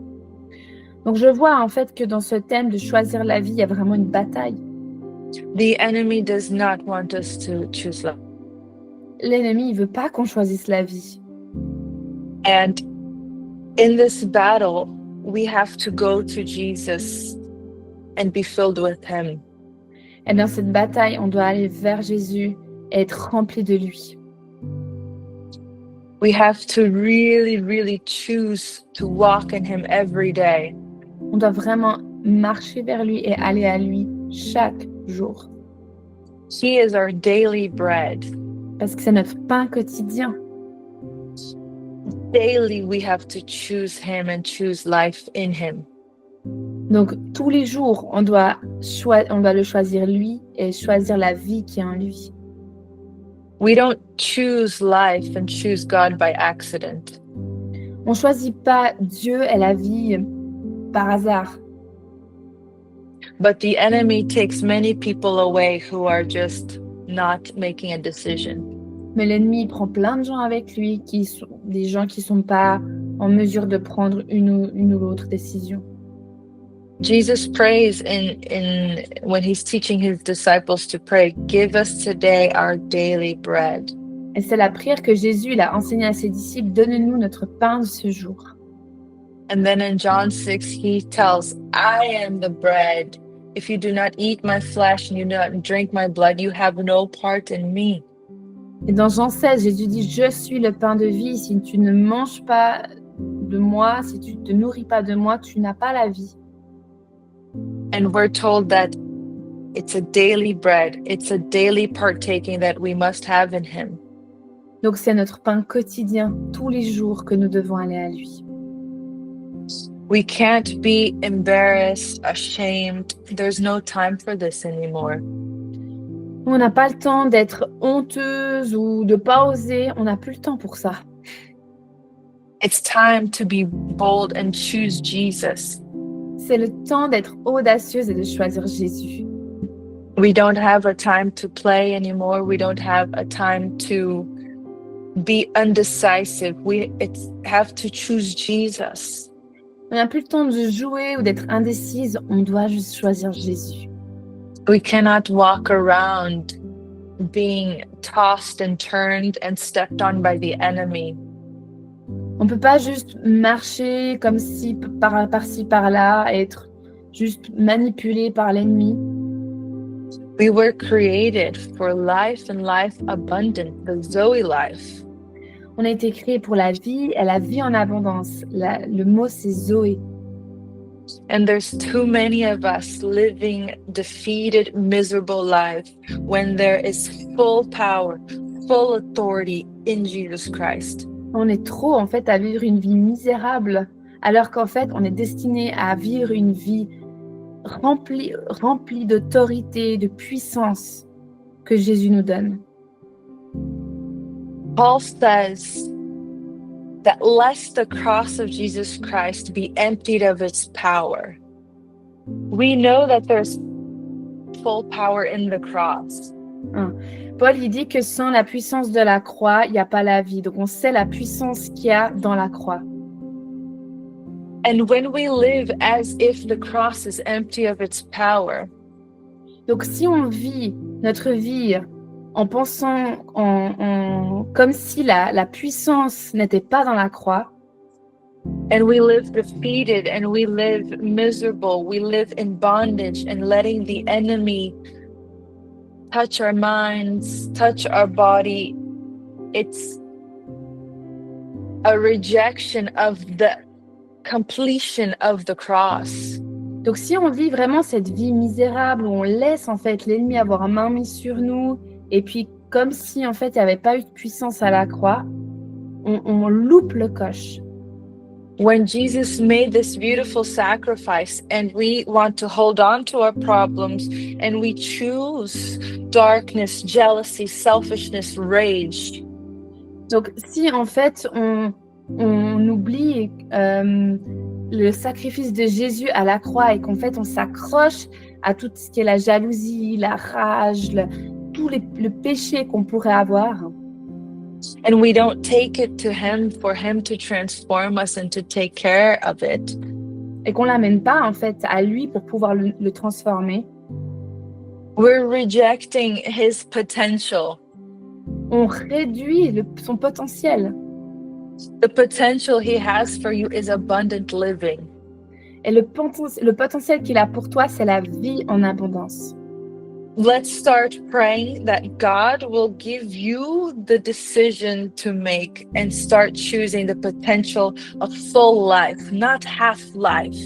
Speaker 1: Donc je vois en fait que dans ce thème de choisir la vie, il y a vraiment une bataille.
Speaker 2: The enemy does not want us to choose life.
Speaker 1: L'ennemi, il veut pas qu'on choisisse la vie.
Speaker 2: And in this battle, we have to go to Jesus and be filled with him.
Speaker 1: Et dans cette bataille, on doit aller vers Jésus et être rempli de lui.
Speaker 2: We have to really, really choose to walk in him every day.
Speaker 1: On doit vraiment marcher vers lui et aller à lui chaque jour.
Speaker 2: He is our daily bread.
Speaker 1: Parce que c'est notre pain quotidien.
Speaker 2: Daily we have to choose him and choose life in him.
Speaker 1: Donc tous les jours, on doit le choisir lui et choisir la vie qui est en lui.
Speaker 2: We don't choose life and choose God by accident.
Speaker 1: On choisit pas Dieu et la vie par hasard.
Speaker 2: But the enemy takes many people away who are just not making a decision.
Speaker 1: Mais l'ennemi prend plein de gens avec lui, des gens qui sont pas en mesure de prendre une ou l'autre décision.
Speaker 2: Jesus prays when he's teaching his disciples to pray, give us today our daily bread.
Speaker 1: Et c'est la prière que Jésus il a enseignée à ses disciples, donne-nous notre pain de ce jour.
Speaker 2: And then in John 6, he tells, I am the bread. If you do not eat my flesh and you do not drink my blood, you have no part in me.
Speaker 1: Et dans Jean 16, Jésus dit, je suis le pain de vie. Si tu ne manges pas de moi, si tu ne te nourris pas de moi, tu n'as pas la vie.
Speaker 2: And we're told that it's a daily bread. It's a daily partaking that we must have in him.
Speaker 1: Donc c'est notre pain quotidien, tous les jours que nous devons aller à lui.
Speaker 2: We can't be embarrassed, ashamed. There's no time for this anymore.
Speaker 1: On n'a pas le temps d'être honteuse ou de pas oser. On n'a plus le temps pour ça.
Speaker 2: It's time to be bold and choose Jesus.
Speaker 1: C'est le temps d'être audacieuse et de choisir Jésus.
Speaker 2: We don't have a time to play anymore. We don't have a time to be undecisive. We have to choose Jesus.
Speaker 1: On n'a plus le temps de jouer ou d'être indécise. On doit juste choisir Jésus.
Speaker 2: We cannot walk around being tossed and turned and stepped on by the enemy.
Speaker 1: On peut pas juste marcher comme si par-ci par-là, être juste manipulé par l'ennemi.
Speaker 2: We were created for life and life abundant, the Zoe life.
Speaker 1: On a été créé pour la vie et la vie en abondance. Le mot c'est Zoé.
Speaker 2: And there's too many of us living defeated, miserable life when there is full power, full authority in Jesus Christ.
Speaker 1: On est trop en fait à vivre une vie misérable, alors qu'en fait on est destiné à vivre une vie remplie d'autorité, de puissance que Jésus nous donne.
Speaker 2: Paul says that lest the cross of Jesus Christ be emptied of its power. We know that there's full power in the cross.
Speaker 1: Hein. Paul, il dit que sans la puissance de la croix, il n'y a pas la vie. Donc, on sait la puissance qu'il y a dans la croix.
Speaker 2: And when we live as if the cross is empty of its power,
Speaker 1: Donc, si on vit notre vie en pensant comme si la puissance n'était pas dans la croix,
Speaker 2: and we live defeated, and we live miserable, we live in bondage and letting the enemy touch our minds, touch our body, it's a rejection of the completion of the cross.
Speaker 1: donc si on vit vraiment cette vie misérable où on laisse en fait l'ennemi avoir main mise sur nous, et puis comme si en fait il n'y avait pas eu de puissance à la croix, on loupe le coche.
Speaker 2: When Jesus made this beautiful sacrifice and we want to hold on to our problems and we choose darkness, jealousy, selfishness, rage.
Speaker 1: Donc si en fait on oublie le sacrifice de Jésus à la croix et qu'en fait on s'accroche à tout ce qui est la jalousie, la rage, le péché qu'on pourrait avoir,
Speaker 2: and we don't take it to him for him to transform us and to take care of it,
Speaker 1: et qu'on l'amène pas en fait à lui pour pouvoir le transformer,
Speaker 2: we're rejecting his potential.
Speaker 1: on réduit son potentiel.
Speaker 2: The potential he has for you is abundant living.
Speaker 1: Et le potentiel qu'il a pour toi, c'est la vie en abondance.
Speaker 2: Let's start praying that God will give you the decision to make and start choosing the potential of full life, not half life.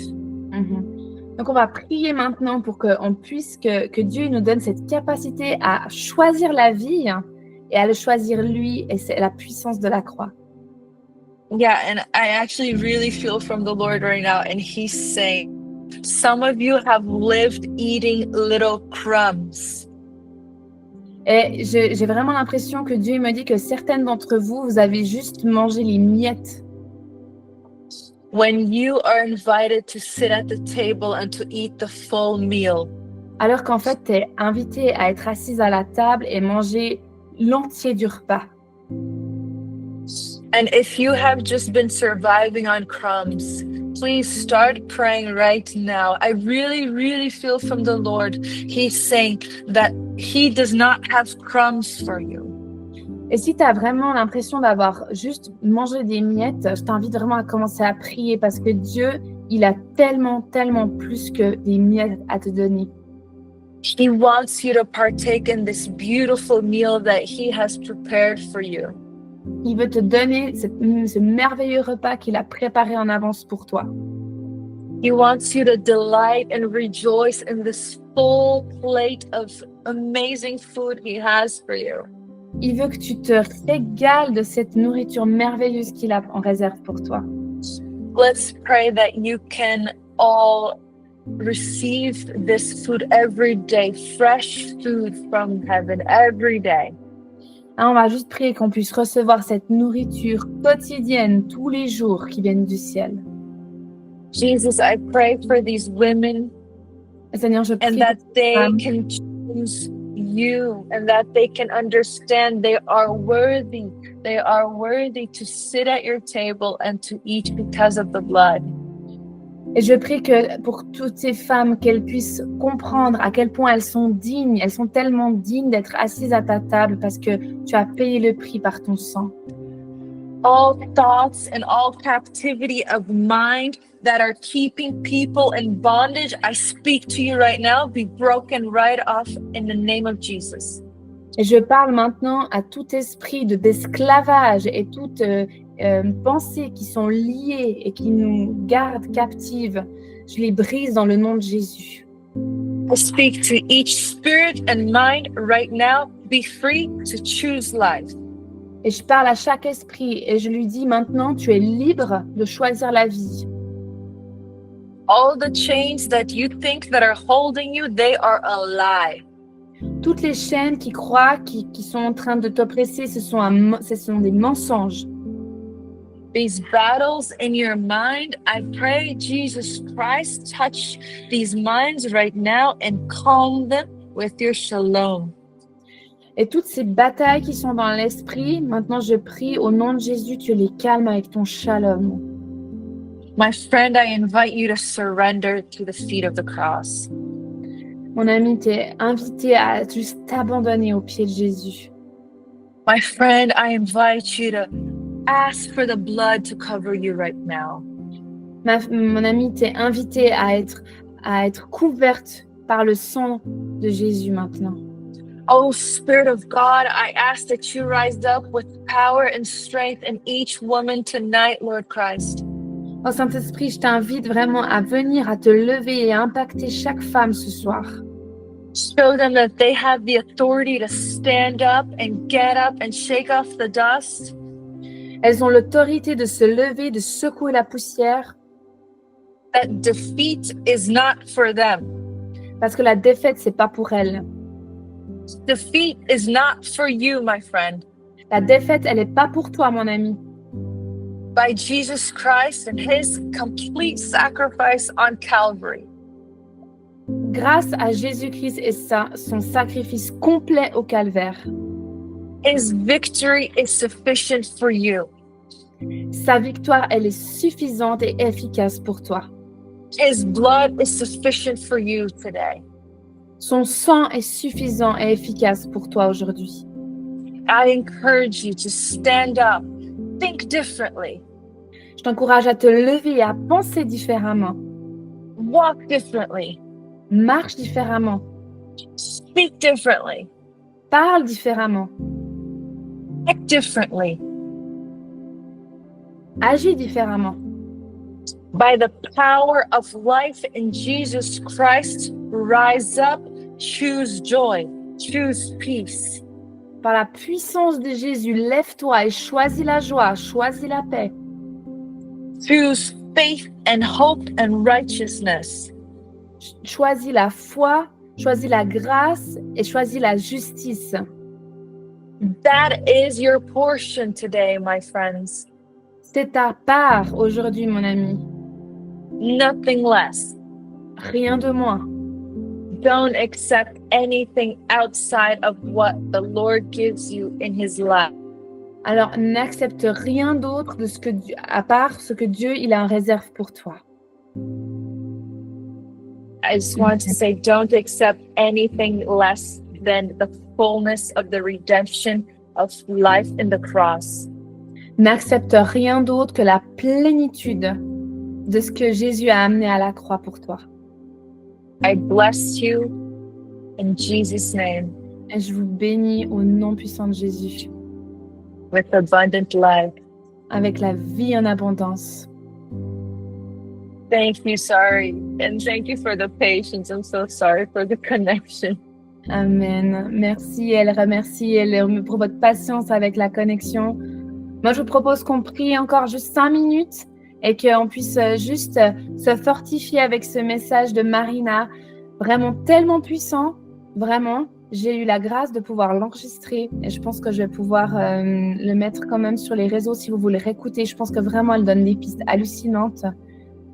Speaker 1: Donc on va prier maintenant pour que Dieu nous donne cette capacité à choisir la vie et à le choisir lui, et c'est la puissance de la croix.
Speaker 2: Yeah, and I actually really feel from the Lord right now, and he's saying, some of you have lived eating little crumbs.
Speaker 1: Et j'ai vraiment l'impression que Dieu me dit que certaines d'entre vous, vous avez juste mangé les miettes.
Speaker 2: When you are invited to sit at the table and to eat the full meal.
Speaker 1: Alors qu'en fait, tu es invité à être assise à la table et manger l'entier du repas.
Speaker 2: And if you have just been surviving on crumbs, please start praying right now. I really, really feel from the Lord, he's saying that he does not have crumbs for you.
Speaker 1: Et si tu as vraiment l'impression d'avoir juste mangé des miettes, je t'invite vraiment à commencer à prier parce que Dieu, il a tellement, tellement plus que des miettes à te donner.
Speaker 2: He wants you to partake in this beautiful meal that he has prepared for you.
Speaker 1: Il veut te donner ce merveilleux repas qu'il a préparé en avance pour toi.
Speaker 2: He wants you to delight and rejoice in this full plate of amazing food he has for you.
Speaker 1: Il veut que tu te régales de cette nourriture merveilleuse qu'il a en réserve pour toi.
Speaker 2: Let's pray that you can all receive this food every day, fresh food from heaven every day.
Speaker 1: On va juste prier qu'on puisse recevoir cette nourriture quotidienne tous les jours qui viennent du ciel.
Speaker 2: Jesus, I pray for these women
Speaker 1: Seigneur, je prie
Speaker 2: and that they
Speaker 1: femmes,
Speaker 2: can choose you and that they can understand they are worthy. They are worthy to sit at your table and to eat because of the blood.
Speaker 1: et je prie que pour toutes ces femmes, qu'elles puissent comprendre à quel point elles sont dignes, elles sont tellement dignes d'être assises à ta table parce que tu as payé le prix par ton sang.
Speaker 2: All thoughts and all captivity of mind that are keeping people in bondage, I speak to you right now, be broken right off in the name of Jesus.
Speaker 1: Et je parle maintenant à tout esprit d'esclavage et toute pensée qui sont liées et qui nous gardent captives. Je les brise dans le nom de Jésus.
Speaker 2: I speak to each spirit and mind right now, be free to choose life.
Speaker 1: Et je parle à chaque esprit et je lui dis maintenant, tu es libre de choisir la vie.
Speaker 2: All the chains that you think that are holding you, they are a lie.
Speaker 1: Toutes les chaînes qui croient, qui sont en train de t'oppresser, ce sont des mensonges.
Speaker 2: These battles in your mind, I pray Jesus Christ touch these minds right now and calm them with your shalom.
Speaker 1: Et toutes ces batailles qui sont dans l'esprit, maintenant je prie au nom de Jésus, tu les calmes avec ton shalom.
Speaker 2: My friend, I invite you to surrender to the feet of the cross.
Speaker 1: Mon ami, t'es invité à juste t'abandonner aux pieds de Jésus.
Speaker 2: My friend, I invite you to ask for the blood to cover you right now.
Speaker 1: Mon ami, t'es invité à être couverte par le sang de Jésus maintenant.
Speaker 2: Oh, Spirit of God, I ask that you rise up with power and strength in each woman tonight, Lord Christ.
Speaker 1: Oh Saint-Esprit, je t'invite vraiment à venir, à te lever et à impacter chaque femme ce soir.
Speaker 2: Show them that they have the authority to stand up and get up and shake off the dust.
Speaker 1: Elles ont l'autorité de se lever, de secouer la poussière,
Speaker 2: That defeat is not for them.
Speaker 1: parce que la défaite, c'est pas pour elles.
Speaker 2: Defeat is not for you, my friend.
Speaker 1: La défaite, elle est pas pour toi, mon ami.
Speaker 2: By Jesus Christ and his complete sacrifice on Calvary.
Speaker 1: Grâce à Jésus-Christ et son sacrifice complet au calvaire,
Speaker 2: His victory is sufficient for you.
Speaker 1: sa victoire, elle est suffisante et efficace pour toi.
Speaker 2: His blood is sufficient for you today.
Speaker 1: Son sang est suffisant et efficace pour toi aujourd'hui.
Speaker 2: I encourage you to stand up, think differently,
Speaker 1: Je t'encourage à te lever et à penser différemment.
Speaker 2: walk differently,
Speaker 1: Marche différemment.
Speaker 2: speak differently,
Speaker 1: Parle différemment.
Speaker 2: act differently.
Speaker 1: Agis différemment.
Speaker 2: By the power of life in Jesus Christ, rise up, choose joy, choose peace.
Speaker 1: Par la puissance de Jésus, lève-toi et choisis la joie, choisis la paix.
Speaker 2: Choose faith and hope and righteousness.
Speaker 1: Choisis la foi, choisis la grâce et choisis la justice.
Speaker 2: That is your portion today, my friends.
Speaker 1: C'est ta part aujourd'hui, mon ami.
Speaker 2: Nothing less.
Speaker 1: Rien de moins.
Speaker 2: Don't accept anything outside of what the Lord gives you in his love.
Speaker 1: Alors, n'accepte rien d'autre de à part ce que Dieu il a en réserve pour toi.
Speaker 2: I just want to say, don't accept anything less than the fullness of the redemption of life in the cross.
Speaker 1: N'accepte rien d'autre que la plénitude de ce que Jésus a amené à la croix pour toi.
Speaker 2: I bless you in Jesus' name
Speaker 1: Et je vous bénis au nom puissant de Jésus,
Speaker 2: with abundant life.
Speaker 1: avec la vie en abondance.
Speaker 2: Thank you, sorry. And thank you for the patience. I'm so sorry for the connection.
Speaker 1: Amen. Merci, elle remercie elle pour votre patience avec la connexion. Moi, je vous propose qu'on prie encore juste 5 minutes et qu'on puisse juste se fortifier avec ce message de Marina, vraiment tellement puissant, vraiment. J'ai eu la grâce de pouvoir l'enregistrer et je pense que je vais pouvoir le mettre quand même sur les réseaux si vous voulez réécouter. Je pense que vraiment, elle donne des pistes hallucinantes.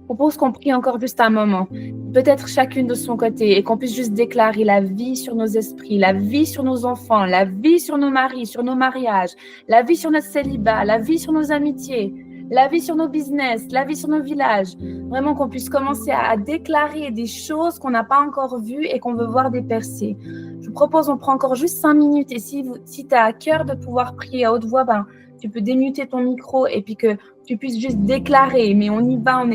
Speaker 1: Je propose qu'on prie encore juste un moment, peut-être chacune de son côté, et qu'on puisse juste déclarer la vie sur nos esprits, la vie sur nos enfants, la vie sur nos maris, sur nos mariages, la vie sur notre célibat, la vie sur nos amitiés, la vie sur nos business, la vie sur nos villages. Vraiment qu'on puisse commencer à déclarer des choses qu'on n'a pas encore vues et qu'on veut voir des percées. Je vous propose, on prend encore juste 5 minutes, et si tu as à cœur de pouvoir prier à haute voix, tu peux démuter ton micro et puis que tu puisses juste déclarer, mais on y va, on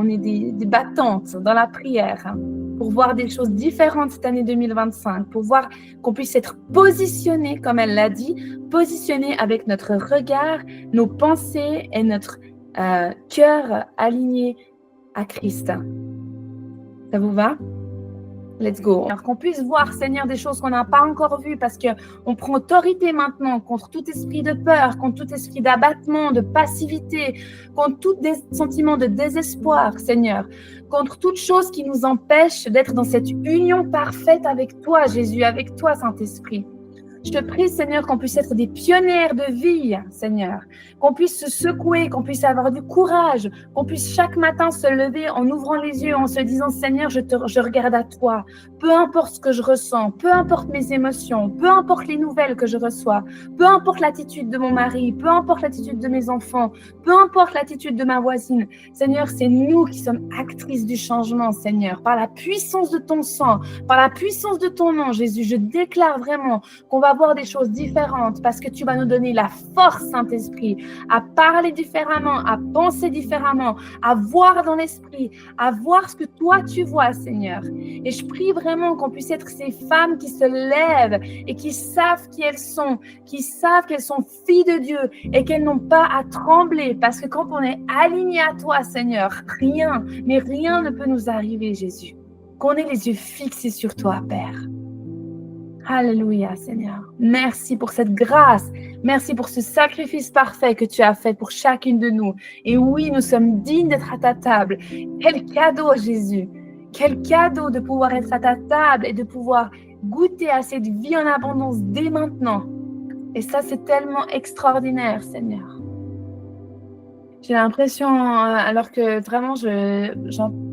Speaker 1: est des battantes dans la prière pour voir des choses différentes cette année 2025, pour voir qu'on puisse être positionné, comme elle l'a dit, positionné avec notre regard, nos pensées et notre cœur aligné à Christ. Ça vous va? Let's go. Alors qu'on puisse voir, Seigneur, des choses qu'on n'a pas encore vues parce qu'on prend autorité maintenant contre tout esprit de peur, contre tout esprit d'abattement, de passivité, contre tout sentiment de désespoir, Seigneur, contre toute chose qui nous empêche d'être dans cette union parfaite avec toi, Jésus, avec toi, Saint-Esprit. Je te prie, Seigneur, qu'on puisse être des pionnières de vie, Seigneur. Qu'on puisse se secouer, qu'on puisse avoir du courage, qu'on puisse chaque matin se lever en ouvrant les yeux, en se disant, Seigneur, je regarde à toi. Peu importe ce que je ressens, peu importe mes émotions, peu importe les nouvelles que je reçois, peu importe l'attitude de mon mari, peu importe l'attitude de mes enfants, peu importe l'attitude de ma voisine. Seigneur, c'est nous qui sommes actrices du changement, Seigneur. Par la puissance de ton sang, par la puissance de ton nom, Jésus, je déclare vraiment qu'on va voir des choses différentes parce que tu vas nous donner la force, Saint-Esprit, à parler différemment, à penser différemment, à voir dans l'esprit, à voir ce que toi tu vois, Seigneur. Et je prie vraiment qu'on puisse être ces femmes qui se lèvent et qui savent qui elles sont filles de Dieu et qu'elles n'ont pas à trembler parce que quand on est aligné à toi, Seigneur, rien, mais rien ne peut nous arriver, Jésus. Qu'on ait les yeux fixés sur toi, Père. Alléluia, Seigneur. Merci pour cette grâce. Merci pour ce sacrifice parfait que tu as fait pour chacune de nous. Et oui, nous sommes dignes d'être à ta table. Quel cadeau, Jésus. Quel cadeau de pouvoir être à ta table et de pouvoir goûter à cette vie en abondance dès maintenant. Et ça, c'est tellement extraordinaire, Seigneur. J'ai l'impression, alors que vraiment,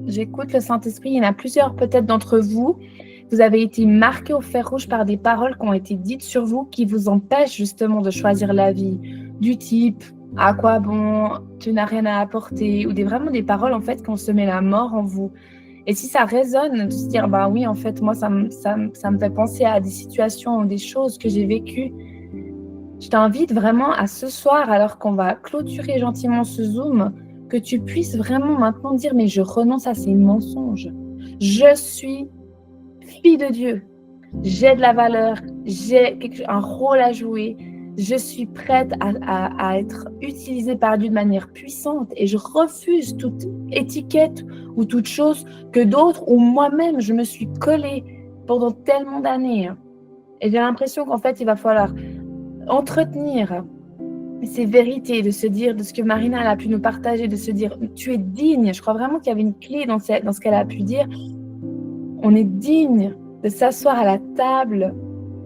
Speaker 1: j'écoute le Saint-Esprit, il y en a plusieurs peut-être d'entre vous. Vous avez été marqués au fer rouge par des paroles qui ont été dites sur vous qui vous empêchent justement de choisir la vie, du type « à quoi bon, tu n'as rien à apporter » ou vraiment des paroles en fait qui ont semé la mort en vous. Et si ça résonne, de se dire « bah oui, en fait, moi, ça me fait penser à des situations, des choses que j'ai vécues », je t'invite vraiment à ce soir, alors qu'on va clôturer gentiment ce Zoom, que tu puisses vraiment maintenant dire « mais je renonce à ces mensonges. Je suis fille de Dieu. J'ai de la valeur, j'ai un rôle à jouer. Je suis prête à être utilisée par Dieu de manière puissante et je refuse toute étiquette ou toute chose que d'autres ou moi-même, je me suis collée pendant tellement d'années. Et j'ai l'impression qu'en fait, il va falloir entretenir ces vérités, de se dire, de ce que Marina a pu nous partager, de se dire, tu es digne. Je crois vraiment qu'il y avait une clé dans ce qu'elle a pu dire. On est digne de s'asseoir à la table.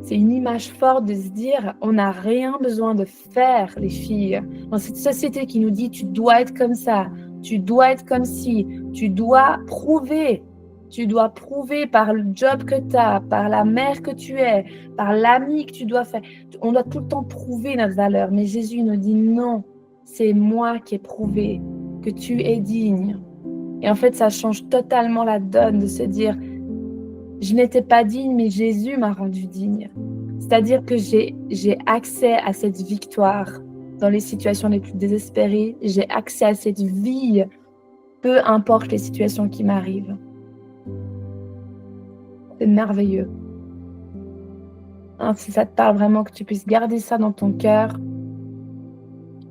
Speaker 1: C'est une image forte de se dire, on n'a rien besoin de faire, les filles. Dans cette société qui nous dit, tu dois être comme ça, tu dois être comme ci, tu dois prouver par le job que tu as, par la mère que tu es, par l'ami que tu dois faire. On doit tout le temps prouver notre valeur. Mais Jésus nous dit, non, c'est moi qui ai prouvé que tu es digne. Et en fait, ça change totalement la donne de se dire, je n'étais pas digne, mais Jésus m'a rendu digne. C'est-à-dire que j'ai accès à cette victoire dans les situations les plus désespérées. J'ai accès à cette vie, peu importe les situations qui m'arrivent. C'est merveilleux. Si ça te parle vraiment, que tu puisses garder ça dans ton cœur,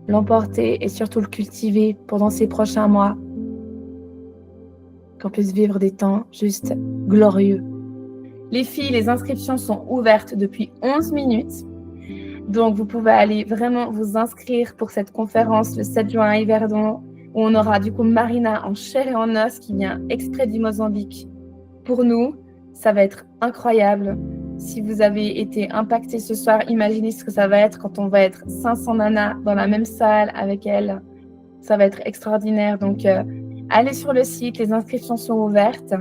Speaker 1: l'emporter et surtout le cultiver pendant ces prochains mois. Qu'on puisse vivre des temps juste glorieux. Les filles, les inscriptions sont ouvertes depuis 11 minutes. Donc, vous pouvez aller vraiment vous inscrire pour cette conférence le 7 juin à Yverdon, où on aura du coup Marina en chair et en os qui vient exprès du Mozambique. Pour nous, ça va être incroyable. Si vous avez été impactés ce soir, imaginez ce que ça va être quand on va être 500 nanas dans la même salle avec elle. Ça va être extraordinaire. Donc, allez sur le site, les inscriptions sont ouvertes.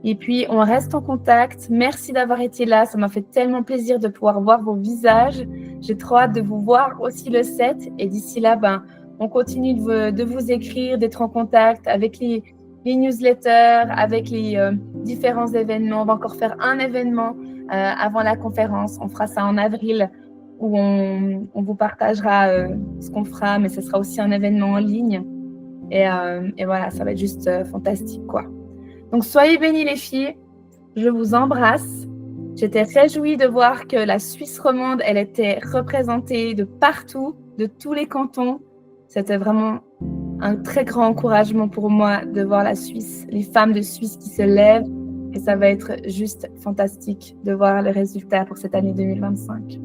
Speaker 1: Et puis, on reste en contact. Merci d'avoir été là. Ça m'a fait tellement plaisir de pouvoir voir vos visages. J'ai trop hâte de vous voir aussi le 7. Et d'ici là, on continue de vous écrire, d'être en contact avec les newsletters, avec les différents événements. On va encore faire un événement avant la conférence. On fera ça en avril où on vous partagera ce qu'on fera, mais ce sera aussi un événement en ligne. Et voilà, ça va être juste fantastique, quoi. Donc, soyez bénis les filles, je vous embrasse. J'étais réjouie de voir que la Suisse romande, elle était représentée de partout, de tous les cantons. C'était vraiment un très grand encouragement pour moi de voir la Suisse, les femmes de Suisse qui se lèvent. Et ça va être juste fantastique de voir le résultat pour cette année 2025.